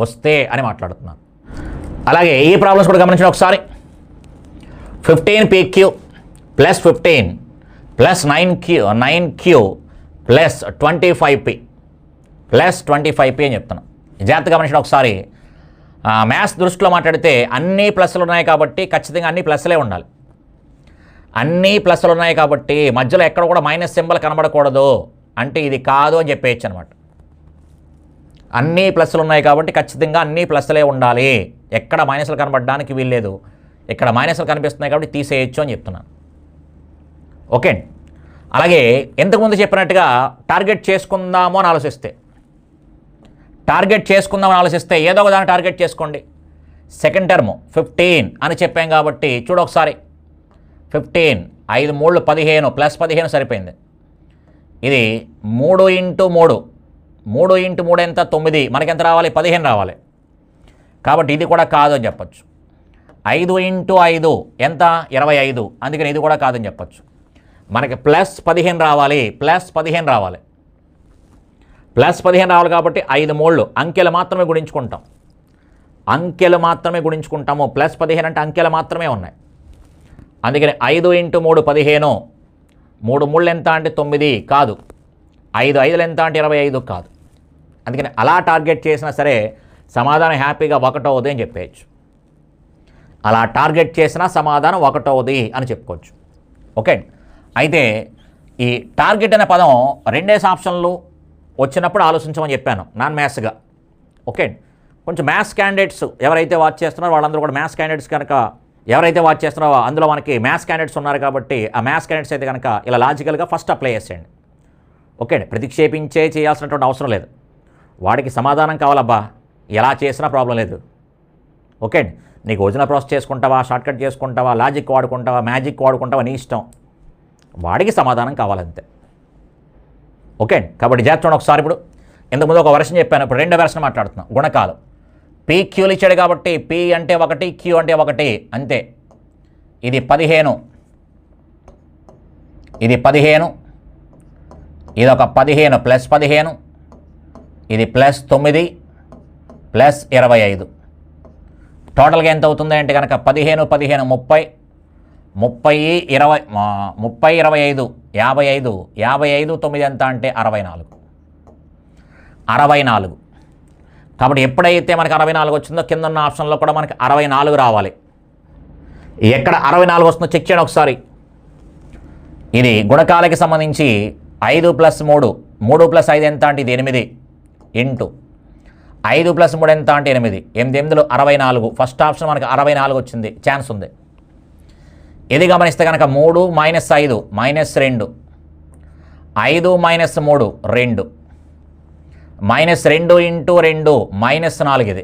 వస్తే అని మాట్లాడుతున్నాను. అలాగే ఈ ప్రాబ్లమ్స్ కూడా గమనించండి ఒకసారి. 15pq + 15 + 9q + 25p అని చెప్తున్నాను. జాగ్రత్తగా గమనించండి ఒకసారి. మ్యాథ్స్ దృష్టిలో మాట్లాడితే అన్ని ప్లస్లు ఉన్నాయి కాబట్టి ఖచ్చితంగా అన్ని ప్లస్లే ఉండాలి. అన్ని ప్లస్లు ఉన్నాయి కాబట్టి మధ్యలో ఎక్కడ కూడా మైనస్ సింబల్ కనబడకూడదు అంటే ఇది కాదు అని చెప్పేయచ్చు అనమాట. అన్ని ప్లస్లు ఉన్నాయి కాబట్టి ఖచ్చితంగా అన్ని ప్లస్లే ఉండాలి, ఎక్కడ మైనస్లు కనబడడానికి వీల్లేదు, ఇక్కడ మైనస్లు కనిపిస్తున్నాయి కాబట్టి తీసేయచ్చు అని చెప్తున్నాను. ఓకే. అలాగే ఇంతకుముందు చెప్పినట్టుగా టార్గెట్ చేసుకుందాము అని ఆలోచిస్తే ఏదో ఒక దాన్ని టార్గెట్ చేసుకోండి. సెకండ్ టర్మ్ 15 అని చెప్పాం కాబట్టి చూడొకసారి 15 5 3 15 ప్లస్ 15 సరిపోయింది. ఇది 3 × 3 3 × 3 ఎంత 9, మనకి ఎంత రావాలి 15 రావాలి కాబట్టి ఇది కూడా కాదు అని చెప్పచ్చు. 5 × 5 ఎంత 25, అందుకని ఇది కూడా కాదని చెప్పచ్చు. మనకి ప్లస్ 15 రావాలి, ప్లస్ 15 రావాలి కాబట్టి 5 3 అంకెలు మాత్రమే గుణించుకుంటాము. ప్లస్ 15 అంటే అంకెలు మాత్రమే ఉన్నాయి, అందుకని 5 × 3 15, 3 3 ఎంత అంటే 9 కాదు, 5 5 ఎంత అంటే 25 కాదు. అందుకని అలా టార్గెట్ చేసినా సరే సమాధానం హ్యాపీగా 1 అవుతుంది అని చెప్పేయచ్చు. అలా టార్గెట్ చేసినా సమాధానం 1 అవుతుంది అని చెప్పుకోవచ్చు. ఓకే. అయితే ఈ టార్గెట్ అనే పదం 2 ఆప్షన్లు వచ్చినప్పుడు ఆలోచించమని చెప్పాను నాన్ మ్యాథ్స్గా. ఓకే. కొంచెం మ్యాథ్స్ క్యాండిడేట్స్ ఎవరైతే వాచ్ చేస్తున్నారో వాళ్ళందరూ కూడా మ్యాథ్స్ క్యాండిడేట్స్ కనుక ఎవరైతే వాచ్ చేస్తున్నారో అందులో మనకి మ్యాథ్స్ క్యాండిడేట్స్ ఉన్నారు కాబట్టి ఆ మ్యాథ్స్ క్యాండిడేట్స్ అయితే కనుక ఇలా లాజికల్గా ఫస్ట్ అప్లై చేసేయండి. ఓకే. ప్రతిక్షేపించే చేయాల్సినటువంటి అవసరం లేదు, వాడికి సమాధానం కావాలబ్బా, ఎలా చేసినా ప్రాబ్లం లేదు. ఓకే. నీకు ఒరిజినల్ ప్రాసెస్ చేసుకుంటావా, షార్ట్కట్ చేసుకుంటావా, లాజిక్ వాడుకుంటావా, మ్యాజిక్ వాడుకుంటావా, నీ ఇష్టం, వాడికి సమాధానం కావాలంతే. ఓకే. కాబట్టి చేర్చండి ఒకసారి. ఇప్పుడు ఇంతకుముందు ఒక వెర్షన్ చెప్పాను, ఇప్పుడు 2వ వెర్షన్ మాట్లాడుతున్నాం. గుణకాలు పీ క్యూలు ఇచ్చాడు కాబట్టి పీ అంటే 1, క్యూ అంటే 1 అంతే. ఇది 15, ఇది 15, ఇది ఒక 15 ప్లస్ 15, ఇది ప్లస్ 9 ప్లస్ 25. టోటల్గా ఎంత అవుతుంది అంటే కనుక 15 15 30 30 20 30 25 55 55 9 ఎంత అంటే 64. కాబట్టి ఎప్పుడైతే మనకి 64 వచ్చిందో కింద ఉన్న ఆప్షన్లో కూడా మనకి 64 రావాలి. ఎక్కడ 64 వస్తుందో చెక్ చేయండి ఒకసారి. ఇది గుణకాలకి సంబంధించి 5 + 3 3 + 5 ఎంత అంటే ఇది 8 ఇంటూ 5 + 3 ఎంత అంటే 8 8 64. ఫస్ట్ ఆప్షన్ మనకి 64 వచ్చింది, ఛాన్స్ ఉంది. ఇది గమనిస్తే కనుక 3 - 5 -2 5 - 3 2 -2 -2 × 2 -4 ఇది.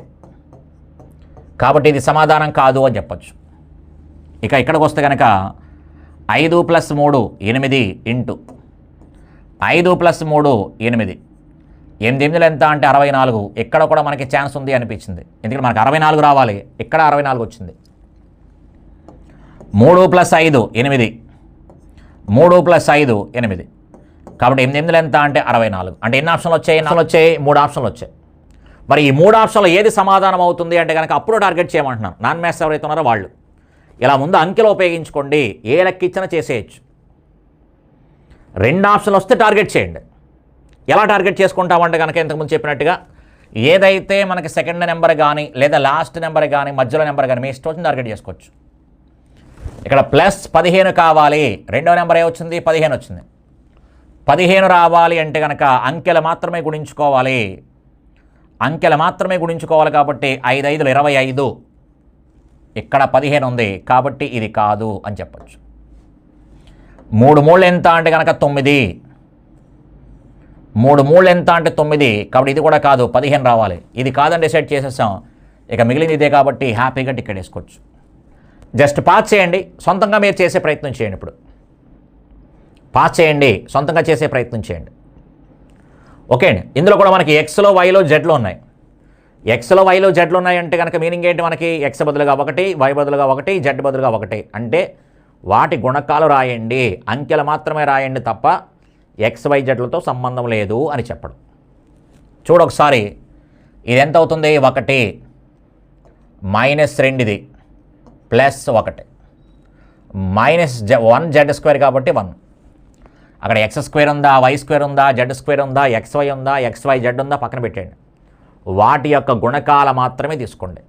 కాబట్టి ఇది సమాధానం కాదు అని చెప్పచ్చు. ఇక ఇక్కడికి వస్తే కనుక 5 + 3 8 ఇంటూ 5 + 3 8 8 ఎంత అంటే 64. ఇక్కడ కూడా మనకి ఛాన్స్ ఉంది అనిపించింది, ఎందుకంటే మనకి 64 రావాలి, ఇక్కడ 64 వచ్చింది. 3 + 5 8 3 + 5 8 కాబట్టి 8 ఎంత అంటే 64. అంటే ఎన్ని ఆప్షన్లు వచ్చాయి? 3 ఆప్షన్లు వచ్చాయి. మరి ఈ 3 ఆప్షన్లు ఏది సమాధానం అవుతుంది అంటే కనుక అప్పుడు టార్గెట్ చేయమంటున్నాను. నాన్ మ్యాథ్స్ ఎవరైతే ఉన్నారో వాళ్ళు ఇలా ముందు అంకెలు ఉపయోగించుకోండి, ఏ లెక్క ఇచ్చినా చేసేయచ్చు. 2 ఆప్షన్లు వస్తే టార్గెట్ చేయండి. ఎలా టార్గెట్ చేసుకుంటామంటే కనుక ఇంతకుముందు చెప్పినట్టుగా ఏదైతే మనకి సెకండ్ నెంబర్ కానీ లేదా లాస్ట్ నెంబర్ కానీ మధ్యలో నెంబర్ కానీ మీ ఇష్టం వచ్చింది టార్గెట్ చేసుకోవచ్చు. ఇక్కడ ప్లస్ 15 కావాలి, 2వ నెంబర్ ఏ వచ్చింది 15 వచ్చింది. 15 రావాలి అంటే కనుక అంకెలు మాత్రమే గుణించుకోవాలి, కాబట్టి 5 5 25. ఇక్కడ 15 ఉంది కాబట్టి ఇది కాదు అని చెప్పచ్చు. 3 3 ఎంత అంటే కనుక 9, 3 3 ఎంత అంటే 9 కాబట్టి ఇది కూడా కాదు, 15 రావాలి. ఇది కాదని డిసైడ్ చేసేసాం, ఇక మిగిలింది ఇదే కాబట్టి హ్యాపీగా టికెట్ వేసుకోవచ్చు. జస్ట్ పాస్ చేయండి, సొంతంగా మీరు చేసే ప్రయత్నం చేయండి. ఇప్పుడు పాస్ చేయండి, సొంతంగా చేసే ప్రయత్నం చేయండి. ఓకే అండి. ఇందులో కూడా మనకి ఎక్స్లో వైలో జెడ్లో ఉన్నాయి. ఎక్స్లో వైలో జెడ్లు ఉన్నాయంటే కనుక మీనింగ్ ఏంటి? మనకి ఎక్స్ బదులుగా 1, వై బదులుగా 1, జెడ్ బదులుగా 1 అంటే వాటి గుణకాలు రాయండి, అంకెలు మాత్రమే రాయండి తప్ప ఎక్స్ వై జెడ్లతో సంబంధం లేదు అని చెప్పడం. చూడొకసారి ఇది ఎంత అవుతుంది? 1 -2 ఇది +1 -1z² కాబట్టి 1. అక్కడ x² ఉందా, y² ఉందా, z² ఉందా, xy ఉందా, xyz ఉందా పక్కన పెట్టండి. వాటి యొక్క గుణకాల మాత్రమే తీసుకోండి.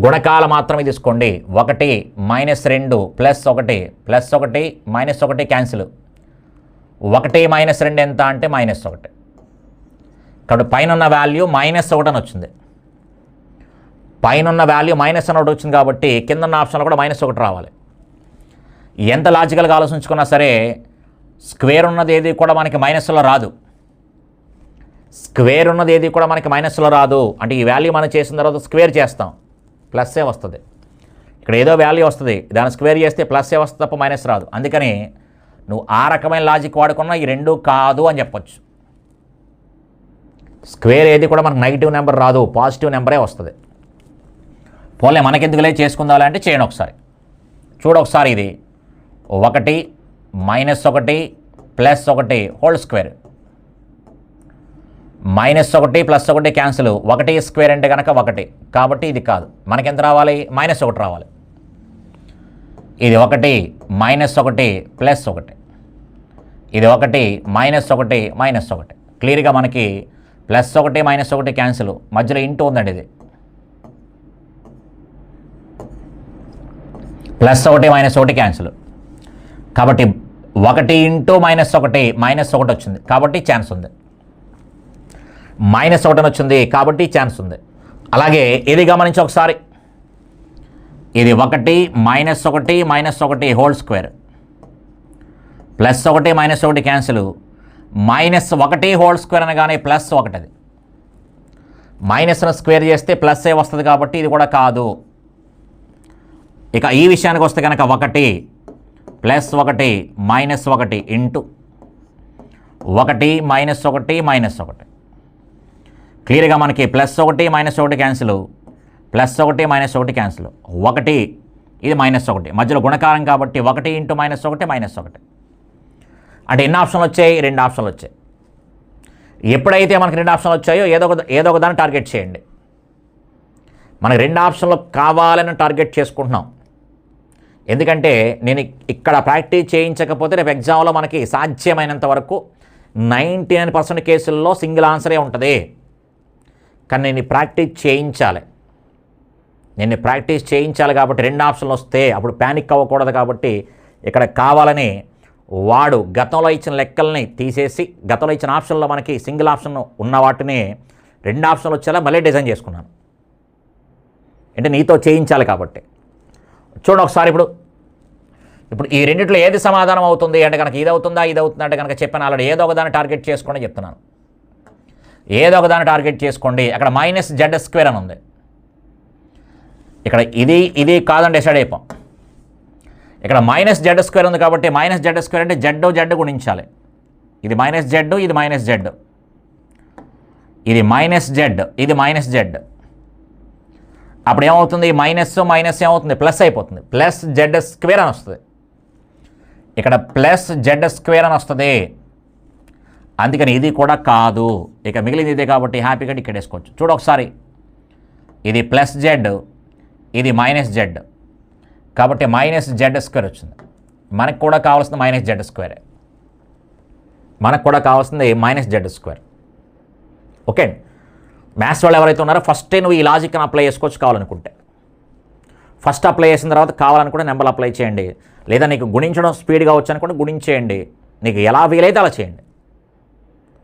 గుణకాలు మాత్రమే తీసుకోండి. 1 -2 +1 +1 -1 క్యాన్సిల్. 1 - 2 ఎంత అంటే -1. ఇక్కడ పైన ఉన్న వాల్యూ -1 అని వచ్చింది. పైన ఉన్న వాల్యూ -1 వచ్చింది కాబట్టి కింద ఉన్న ఆప్షన్లో కూడా -1 రావాలి. ఎంత లాజికల్గా ఆలోచించుకున్నా సరే స్క్వేర్ ఉన్నది ఏది కూడా మనకి మైనస్లో రాదు. స్క్వేర్ ఉన్నది ఏది కూడా మనకి మైనస్లో రాదు. అంటే ఈ వాల్యూ మనం చేసిన తర్వాత స్క్వేర్ చేస్తాం, ప్లస్సే వస్తుంది. ఇక్కడ ఏదో వాల్యూ వస్తుంది, దాన్ని స్క్వేర్ చేస్తే ప్లస్సే వస్తుంది తప్ప మైనస్ రాదు. అందుకని నువ్వు ఆ రకమైన లాజిక్ వాడుకున్నా ఈ రెండు కాదు అని చెప్పొచ్చు. స్క్వేర్ ఏది కూడా మనకు నెగిటివ్ నెంబర్ రాదు, పాజిటివ్ నెంబరే వస్తుంది. పోలే మనకెందుకులే చేసుకుందాం అంటే చేయండి ఒకసారి. చూడు ఒకసారి, ఇది 1 -1 +1 హోల్ స్క్వేర్. -1 +1 క్యాన్సిల్. 1 స్క్వేర్ అంటే కనుక 1 కాబట్టి ఇది కాదు. మనకెంత రావాలి? -1 రావాలి. ఇది 1 -1 +1. ఇది 1 -1 -1. క్లియర్గా మనకి +1 -1 క్యాన్సిల్, మధ్యలో ఇంటూ ఉందండి. ఇది +1 -1 క్యాన్సిల్ కాబట్టి 1 × -1 వచ్చింది కాబట్టి ఛాన్స్ ఉంది. -1 వచ్చింది కాబట్టి ఛాన్స్ ఉంది. అలాగే ఇది గమనించి ఒకసారి, ఇది 1 -1 whole square +1 -1 cancel. -1 whole square అనగానే +1. అది మైనస్ను స్క్వేర్ చేస్తే ప్లస్సే వస్తుంది కాబట్టి ఇది కూడా కాదు. ఇక ఈ విషయానికి వస్తే కనుక 1 +1 -1 ఇంటూ 1 -1 -1. క్లియర్గా మనకి +1 -1 క్యాన్సిల్, +1 -1 క్యాన్సిల్. 1 ఇది -1 మధ్యలో గుణకారం కాబట్టి 1 × -1 -1. అంటే ఎన్ని ఆప్షన్లు వచ్చాయి? 2 ఆప్షన్లు వచ్చాయి. ఎప్పుడైతే మనకి 2 ఆప్షన్లు వచ్చాయో ఏదో ఒక దాన్ని టార్గెట్ చేయండి. మనకి 2 ఆప్షన్లు కావాలని టార్గెట్ చేసుకుంటున్నాం. ఎందుకంటే నేను ఇక్కడ ప్రాక్టీస్ చేయించకపోతే రేపు ఎగ్జామ్లో మనకి సాధ్యమైనంత వరకు 99% కేసుల్లో సింగిల్ ఆన్సరే ఉంటుంది. కానీ నేను ప్రాక్టీస్ చేయించాలి కాబట్టి 2 ఆప్షన్లు వస్తే అప్పుడు ప్యానిక్ అవ్వకూడదు. కాబట్టి ఇక్కడ కావాలని వాడు గతంలో ఇచ్చిన లెక్కల్ని తీసేసి గతంలో ఇచ్చిన ఆప్షన్లో మనకి సింగిల్ ఆప్షన్ ఉన్న వాటిని 2 ఆప్షన్లు వచ్చేలా మళ్ళీ డిజైన్ చేసుకున్నాను. అంటే నీతో చేయించాలి కాబట్టి. చూడండి ఒకసారి, ఇప్పుడు ఈ రెండిట్లో ఏది సమాధానం అవుతుంది అంటే కనుక ఇది అవుతుందా అంటే కనుక చెప్పాను ఆల్రెడీ. ఏదో ఒక దాన్ని టార్గెట్ చేసుకోండి చెప్తున్నాను. ఏదో ఒక దాన్ని టార్గెట్ చేసుకోండి. అక్కడ -z² అని ఉంది. ఇక్కడ ఇది కాదండి, డిసైడ్ అయిపోం. ఇక్కడ -z² ఉంది కాబట్టి -z² అంటే z గుణించాలి. ఇది -z, ఇది -z, ఇది -z, ఇది -z. అప్పుడు ఏమవుతుంది? మైనస్ ఏమవుతుంది? ప్లస్ అయిపోతుంది. +z² అని వస్తుంది. ఇక్కడ +z² అని వస్తుంది. అందుకని ఇది కూడా కాదు. ఇక మిగిలింది ఇదే కాబట్టి హ్యాపీగా ఇక్కడ వేసుకోవచ్చు. చూడు ఒకసారి, ఇది +z, ఇది -z కాబట్టి -z² వచ్చింది. మనకు కూడా కావాల్సింది -z². మనకు కూడా కావాల్సింది -z². ఓకే, మ్యాథ్స్ వాళ్ళు ఎవరైతే ఉన్నారో ఫస్టే నువ్వు ఈ లాజిక్ని అప్లై చేసుకోవచ్చు కావాలనుకుంటే. ఫస్ట్ అప్లై చేసిన తర్వాత కావాలనుకుంటే నెంబర్లు అప్లై చేయండి. లేదా నీకు గుణించడం స్పీడ్గా వచ్చు అనుకుంటే గుణించేయండి. నీకు ఎలా వీలైతే అలా చేయండి.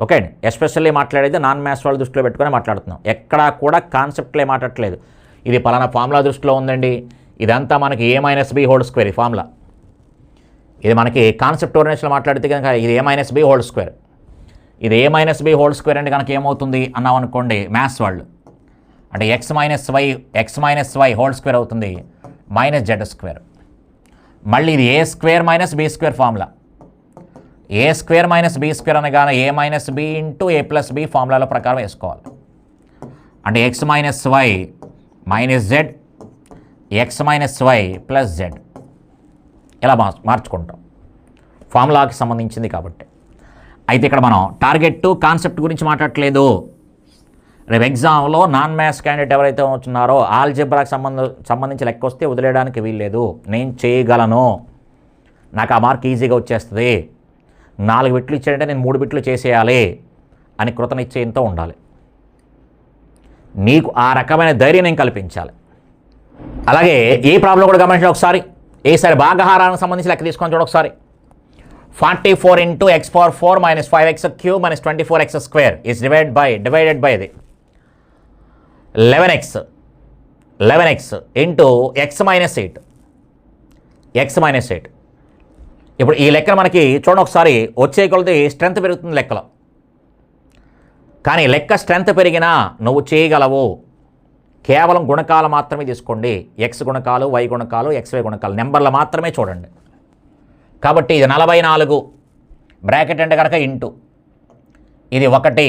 ఓకే అండి. ఎస్పెషల్లీ మాట్లాడేది నాన్ మ్యాథ్స్ వాళ్ళ దృష్టిలో పెట్టుకొని మాట్లాడుతున్నాం. ఎక్కడా కూడా కాన్సెప్ట్లే మాట్లాడట్లేదు. ఇది పలానా ఫార్ములా దృష్టిలో ఉందండి, ఇదంతా మనకి A-B² ఈ ఫార్ములా. ఇది మనకి కాన్సెప్ట్ ఓరియంటేషన్లో మాట్లాడితే కనుక ఇది A-B². ఇది A-B² అంటే కనుక ఏమవుతుంది అన్నాం అనుకోండి మ్యాథ్స్ వాళ్ళు, అంటే x - y² అవుతుంది -z². మళ్ళీ ఇది A² - B² formula. A² - B² అనగానే A - B × A+B ఫార్ములాల ప్రకారం వేసుకోవాలి. అంటే x - y - z, x - y + z ఇలా మార్చుకుంటాం ఫార్ములాకి సంబంధించింది కాబట్టి. అయితే ఇక్కడ మనం టార్గెట్ కాన్సెప్ట్ గురించి మాట్లాడట్లేదు. రేపు ఎగ్జామ్లో నాన్ మ్యాథ్స్ క్యాండిడేట్ ఎవరైతే వచ్చున్నారో ఆల్జీబ్రాకి సంబంధించి లెక్క వస్తే వదిలేయడానికి వీల్లేదు. నేను చేయగలను, నాకు ఆ మార్క్ ఈజీగా వచ్చేస్తుంది, 4 బిట్లు ఇచ్చాడంటే నేను 3 బిట్లు చేసేయాలి అని కృతనిశ్చయంతో ఉండాలి. నీకు ఆ రకమైన ధైర్యం నేను కల్పించాలి. అలాగే ఈ ప్రాబ్లం కూడా గమనించండి ఒకసారి. ఈసారి భాగహారానికి సంబంధించి లెక్క తీసుకొని చూడండి ఒకసారి. 44 into x power 4 minus 5x cube minus 24x square is divided by ఇది 11x into x minus 8. ఇప్పుడు ఈ లెక్కను మనకి చూడండి ఒకసారి. వచ్చే కొలది స్ట్రెంత్ పెరుగుతుంది లెక్కలో. కానీ లెక్క స్ట్రెంత్ పెరిగినా నువ్వు చేయగలవు. కేవలం గుణకాలు మాత్రమే తీసుకోండి. ఎక్స్ గుణకాలు, వై గుణకాలు, XY గుణకాలు, నెంబర్లు మాత్రమే చూడండి. కాబట్టి ఇది 44 బ్రాకెట్ అంటే కనుక ఇంటూ ఇది 1,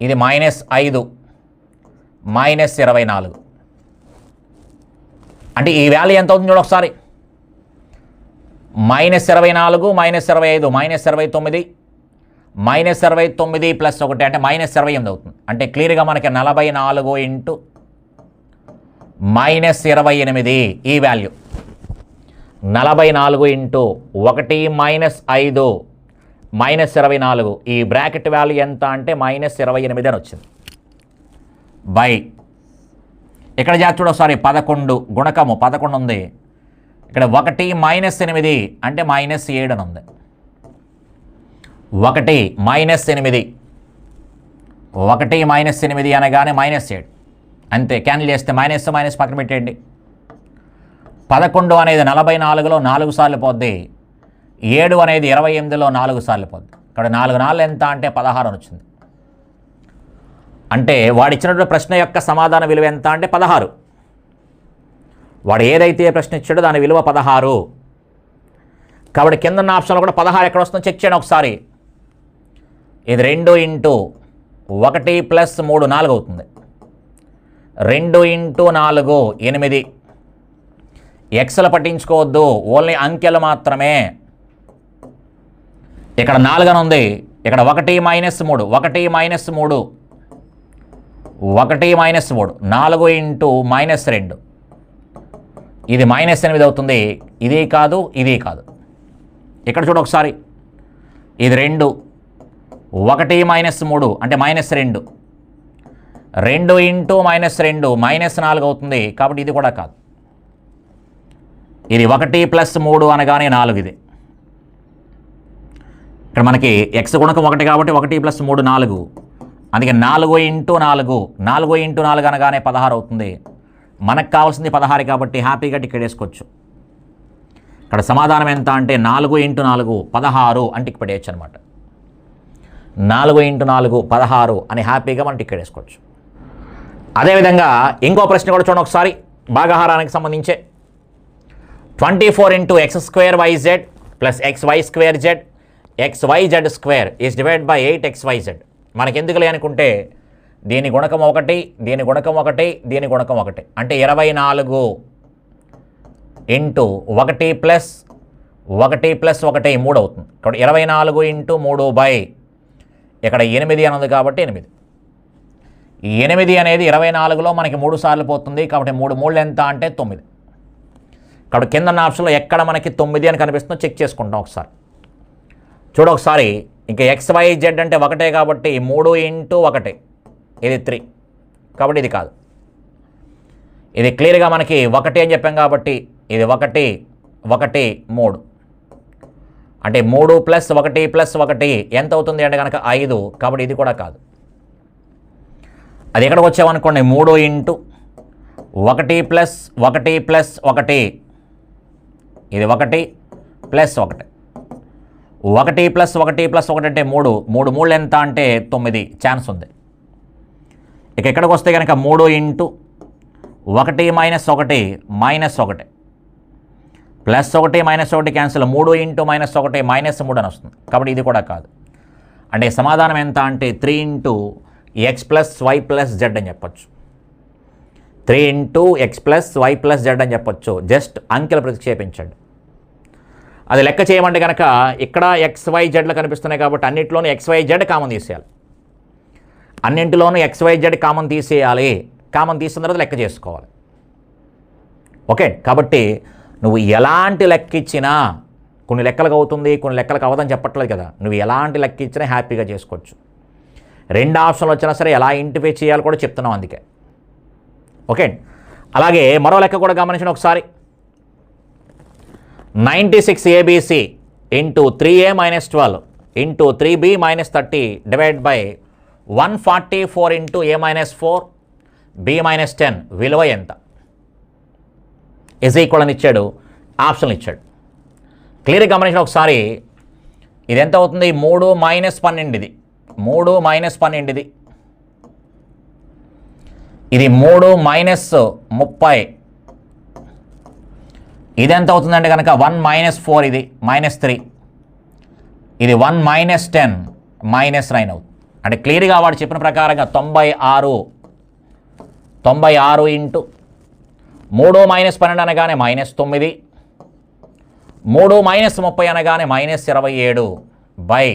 ఇది -5 -24. అంటే ఈ వాల్యూ ఎంత అవుతుంది చూడ ఒకసారి. -24 -25 -29 -29 + 1 అంటే -28 అవుతుంది. అంటే క్లియర్గా మనకి 44 ఇంటూ -28 ఈ వాల్యూ. 44 ఇంటూ 1 -5 -24 ఈ బ్రాకెట్ వాల్యూ ఎంత అంటే -28 అని వచ్చింది. బై ఇక్కడ జాగ్రత్త ఒకసారి 11 గుణకము 11 ఉంది. ఇక్కడ 1 -8 అంటే -7 అని ఉంది. 1 -8 అనగానే -7 అంతే. క్యాన్సిల్ చేస్తే మైనస్ పక్కన పెట్టేయండి. 11 అనేది 44లో 4 సార్లు పోద్ది. 7 అనేది 28లో 4 సార్లు పోద్ది. ఇక్కడ 4 4 ఎంత అంటే 16 అని వచ్చింది. అంటే వాడు ఇచ్చినటువంటి ప్రశ్న యొక్క సమాధాన విలువ ఎంత అంటే 16. వాడు ఏదైతే ప్రశ్న ఇచ్చాడో దాని విలువ 16. కాబట్టి కింద ఉన్న ఆప్షన్లో కూడా 16 ఎక్కడ వస్తుందో చెక్ చేయండి ఒకసారి. ఇది 2 ఇంటూ 1 + 3 4 అవుతుంది. 2 ఇంటూ 4 8. ఎక్స్లు పట్టించుకోవద్దు, ఓన్లీ అంకెలు మాత్రమే. ఇక్కడ 4 అని ఉంది. ఇక్కడ 1 - 3 1 - 3 4 ఇంటూ -2 ఇది -8 అవుతుంది. ఇది కాదు, ఇది కాదు. ఇక్కడ చూడ ఒకసారి. ఇది 2 1 - 3 అంటే -2 2 ఇంటూ -2 -4 అవుతుంది. కాబట్టి ఇది కూడా కాదు. ఇది 1 + 3 అనగానే 4 ఇది. ఇక్కడ మనకి ఎక్స్ గుణకం 1 కాబట్టి 1 + 3 4. అందుకే 4 ఇంటూ 4 అనగానే 16 అవుతుంది. మనకు కావాల్సింది 16 కాబట్టి హ్యాపీగా టికెట్ వేసుకోవచ్చు. ఇక్కడ సమాధానం ఎంత అంటే 4 ఇంటూ 4 16 అని టికెట్ పెట్టేయచ్చు అనమాట. 4 ఇంటూ 4 16 అని హ్యాపీగా మనం టికెట్ వేసుకోవచ్చు. అదేవిధంగా ఇంకో ప్రశ్న కూడా చూడండి ఒకసారి. భాగహారానికి సంబంధించే 24 into x²yz + xy²z xyz² is divided by 8xyz. మనకెందుకులే అనుకుంటే దీని గుణకం 1, దీని గుణకం 1, దీని గుణకం 1 అంటే 24 ఇంటూ 1 + 1 + 1 3 అవుతుంది. కాబట్టి 24 ఇంటూ 3 ఇక్కడ 8 అని ఉంది కాబట్టి 8. 8 అనేది 24లో మనకి 3 సార్లు పోతుంది కాబట్టి 3 3 ఎంత అంటే 9. కాబట్టి కింద ఆప్షన్లో ఎక్కడ మనకి 9 అని కనిపిస్తుందో చెక్ చేసుకుంటాం ఒకసారి. చూడ ఒకసారి. ఇంకా XYZ అంటే 1 కాబట్టి 3 ఇంటూ 1 ఇది 3 కాబట్టి ఇది కాదు. ఇది క్లియర్గా మనకి 1 అని చెప్పాం కాబట్టి ఇది 1 1 3 అంటే 3 + 1 + 1 ఎంత అవుతుంది అంటే కనుక 5 కాబట్టి ఇది కూడా కాదు. అది ఎక్కడికి వచ్చామనుకోండి 3 ఇంటూ 1 + 1 + 1 ఇది 1 + 1 1 + 1 + 1 అంటే 3 3 3 ఎంత అంటే 9 ఛాన్స్ ఉంది. ఇక ఎక్కడికి వస్తే కనుక 3 ఇంటూ 1 - 1 -1 +1 -1 క్యాన్సిల్ 3 ఇంటూ -1 -3 అని వస్తుంది. కాబట్టి ఇది కూడా కాదు. అంటే సమాధానం ఎంత అంటే 3 ఇంటూ x + y + z అని చెప్పచ్చు. 3 ఇంటూ x + y + z అని చెప్పచ్చు. జస్ట్ అంకెలు ప్రతిక్షేపించండి. అది లెక్క చేయమంటే కనుక ఇక్కడ XYZలు కనిపిస్తున్నాయి కాబట్టి అన్నింటిలోనూ XYZ కామన్ తీసేయాలి. అన్నింటిలోనూ XYZ కామన్ తీసేయాలి. కామన్ తీసిన తర్వాత లెక్క చేసుకోవాలి. ఓకే. కాబట్టి నువ్వు ఎలాంటి లెక్క ఇచ్చినా కొన్ని లెక్కలకు అవుతుంది, కొన్ని లెక్కలకు అవ్వదని చెప్పట్లేదు కదా. నువ్వు ఎలాంటి లెక్క ఇచ్చినా హ్యాపీగా చేసుకోవచ్చు. 2 ఆప్షన్లు వచ్చినా సరే ఎలా ఇంటిఫై చేయాలి కూడా చెప్తున్నాం అందుకే. ఓకే. అలాగే మరో లెక్క కూడా గమనించండి ఒకసారి. 96 ABC into 3A - 12 into 3B - 30 divide by 144 into A - 4 B - 10 విలువ ఎంత? ఈక్వల్ అని ఇచ్చాడు, ఆప్షన్లు ఇచ్చాడు. క్లియర్గా గమనించిన ఒకసారి. ఇది ఎంత అవుతుంది? 3 - 12 ఇది 3 - 12 ఇది 3 - 30 ఇది ఎంత అవుతుందంటే కనుక 1 - 4 ఇది -3 ఇది 1 - 10 -9 అవుతుంది. అంటే క్లియర్గా వాడు చెప్పిన ప్రకారంగా 96 ఇంటూ 3 - 12 అనగానే -9 3 - 30 అనగానే -27 బై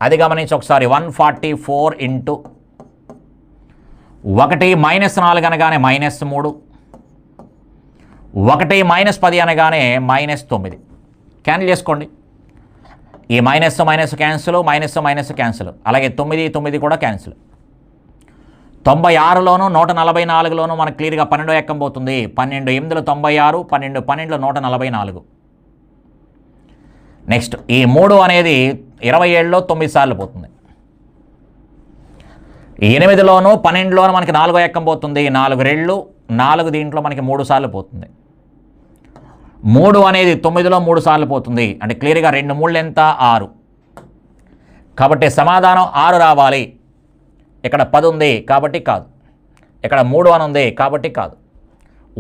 అది గమనించి ఒకసారి 144 ఇంటూ 1 - 4 అనగానే -3 1 - 10 అనగానే -9 క్యాన్సిల్ చేసుకోండి. ఈ minus minus cancel, minus cancel, అలాగే 9 కూడా క్యాన్సిల్. 96లోను 144లోను మనకు క్లియర్గా 12 ఎక్కం పోతుంది. 12 8 96, 12 12 144. నెక్స్ట్ ఈ 3 అనేది 27లో 9 సార్లు పోతుంది. 8లోను 12లోను మనకి 4 ఎక్కం పోతుంది. 4 రెళ్ళు 4 దీంట్లో మనకి 3 సార్లు పోతుంది. 3 అనేది 9లో 3 సార్లు పోతుంది. అంటే క్లియర్గా 2 3 ఎంత? 6. కాబట్టి సమాధానం 6 రావాలి. ఇక్కడ 10 ఉంది కాబట్టి కాదు. ఇక్కడ 3 అని ఉంది కాబట్టి కాదు.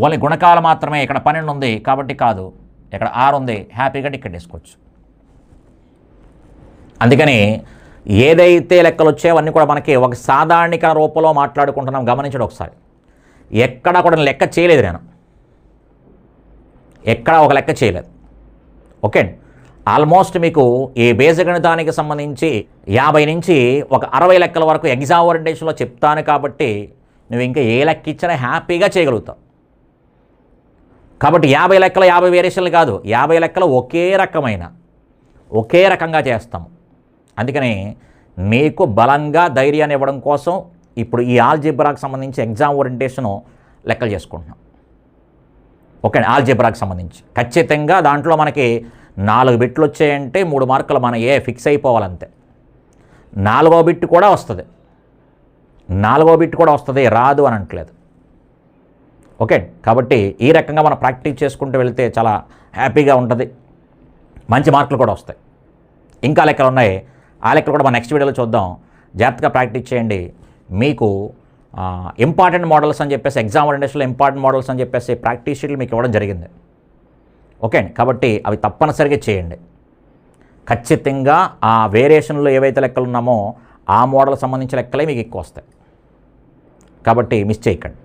ఓన్లీ గుణకాలు మాత్రమే. ఇక్కడ 12 ఉంది కాబట్టి కాదు. ఇక్కడ 6 ఉంది, హ్యాపీగా టికెట్ వేసుకోవచ్చు. అందుకని ఏదైతే లెక్కలు వచ్చాయో అవన్నీ కూడా మనకి ఒక సాధారణీకరణ రూపంలో మాట్లాడుకుంటున్నాం. గమనించండి ఒకసారి. ఎక్కడా కూడా లెక్క చేయలేదు నేను, ఎక్కడా ఒక లెక్క చేయలేదు. ఓకే, ఆల్మోస్ట్ మీకు ఈ బీజగణితానికి సంబంధించి 50 నుంచి ఒక 60 లెక్కల వరకు ఎగ్జామ్ ఓరియంటేషన్లో చెప్తాను కాబట్టి నువ్వు ఇంకా ఏ లెక్క ఇచ్చినా హ్యాపీగా చేయగలుగుతావు. కాబట్టి 50 లెక్కలు 50 వేరియేషన్లు కాదు, 50 లెక్కలు ఒకే రకంగా చేస్తాము. అందుకని మీకు బలంగా ధైర్యాన్ని ఇవ్వడం కోసం ఇప్పుడు ఈ ఆల్జీబ్రాకి సంబంధించి ఎగ్జామ్ ఓరియంటేషను లెక్కలు చేసుకుంటున్నాం. ఓకే, ఆల్జీబ్రాకి సంబంధించి ఖచ్చితంగా దాంట్లో మనకి 4 బిట్లు వచ్చాయంటే 3 మార్కులు మన ఫిక్స్ అయిపోవాలంతే. 4వ బిట్ కూడా వస్తుంది, 4వ బిట్ కూడా వస్తుంది, రాదు అని అనట్లేదు. ఓకే, కాబట్టి ఈ రకంగా మనం ప్రాక్టీస్ చేసుకుంటూ వెళ్తే చాలా హ్యాపీగా ఉంటుంది, మంచి మార్కులు కూడా వస్తాయి. ఇంకా లెక్కలు ఉన్నాయి, ఆ లెక్కలు కూడా మనం నెక్స్ట్ వీడియోలో చూద్దాం. జాగ్రత్తగా ప్రాక్టీస్ చేయండి. మీకు ఇంపార్టెంట్ మోడల్స్ అని చెప్పేసి ఎగ్జామ్ ఓరియంటేషన్లో ఇంపార్టెంట్ మోడల్స్ అని చెప్పేసి ప్రాక్టీస్ షీట్లు మీకు ఇవ్వడం జరిగింది. ఓకే, కాబట్టి అవి తప్పనిసరిగా చేయండి. ఖచ్చితంగా ఆ వేరియేషన్లో ఏవైతే లెక్కలు ఉన్నామో ఆ మోడల్ సంబంధించిన లెక్కలే మీకు ఎక్కువ వస్తాయి. కాబట్టి మిస్ చేయకండి.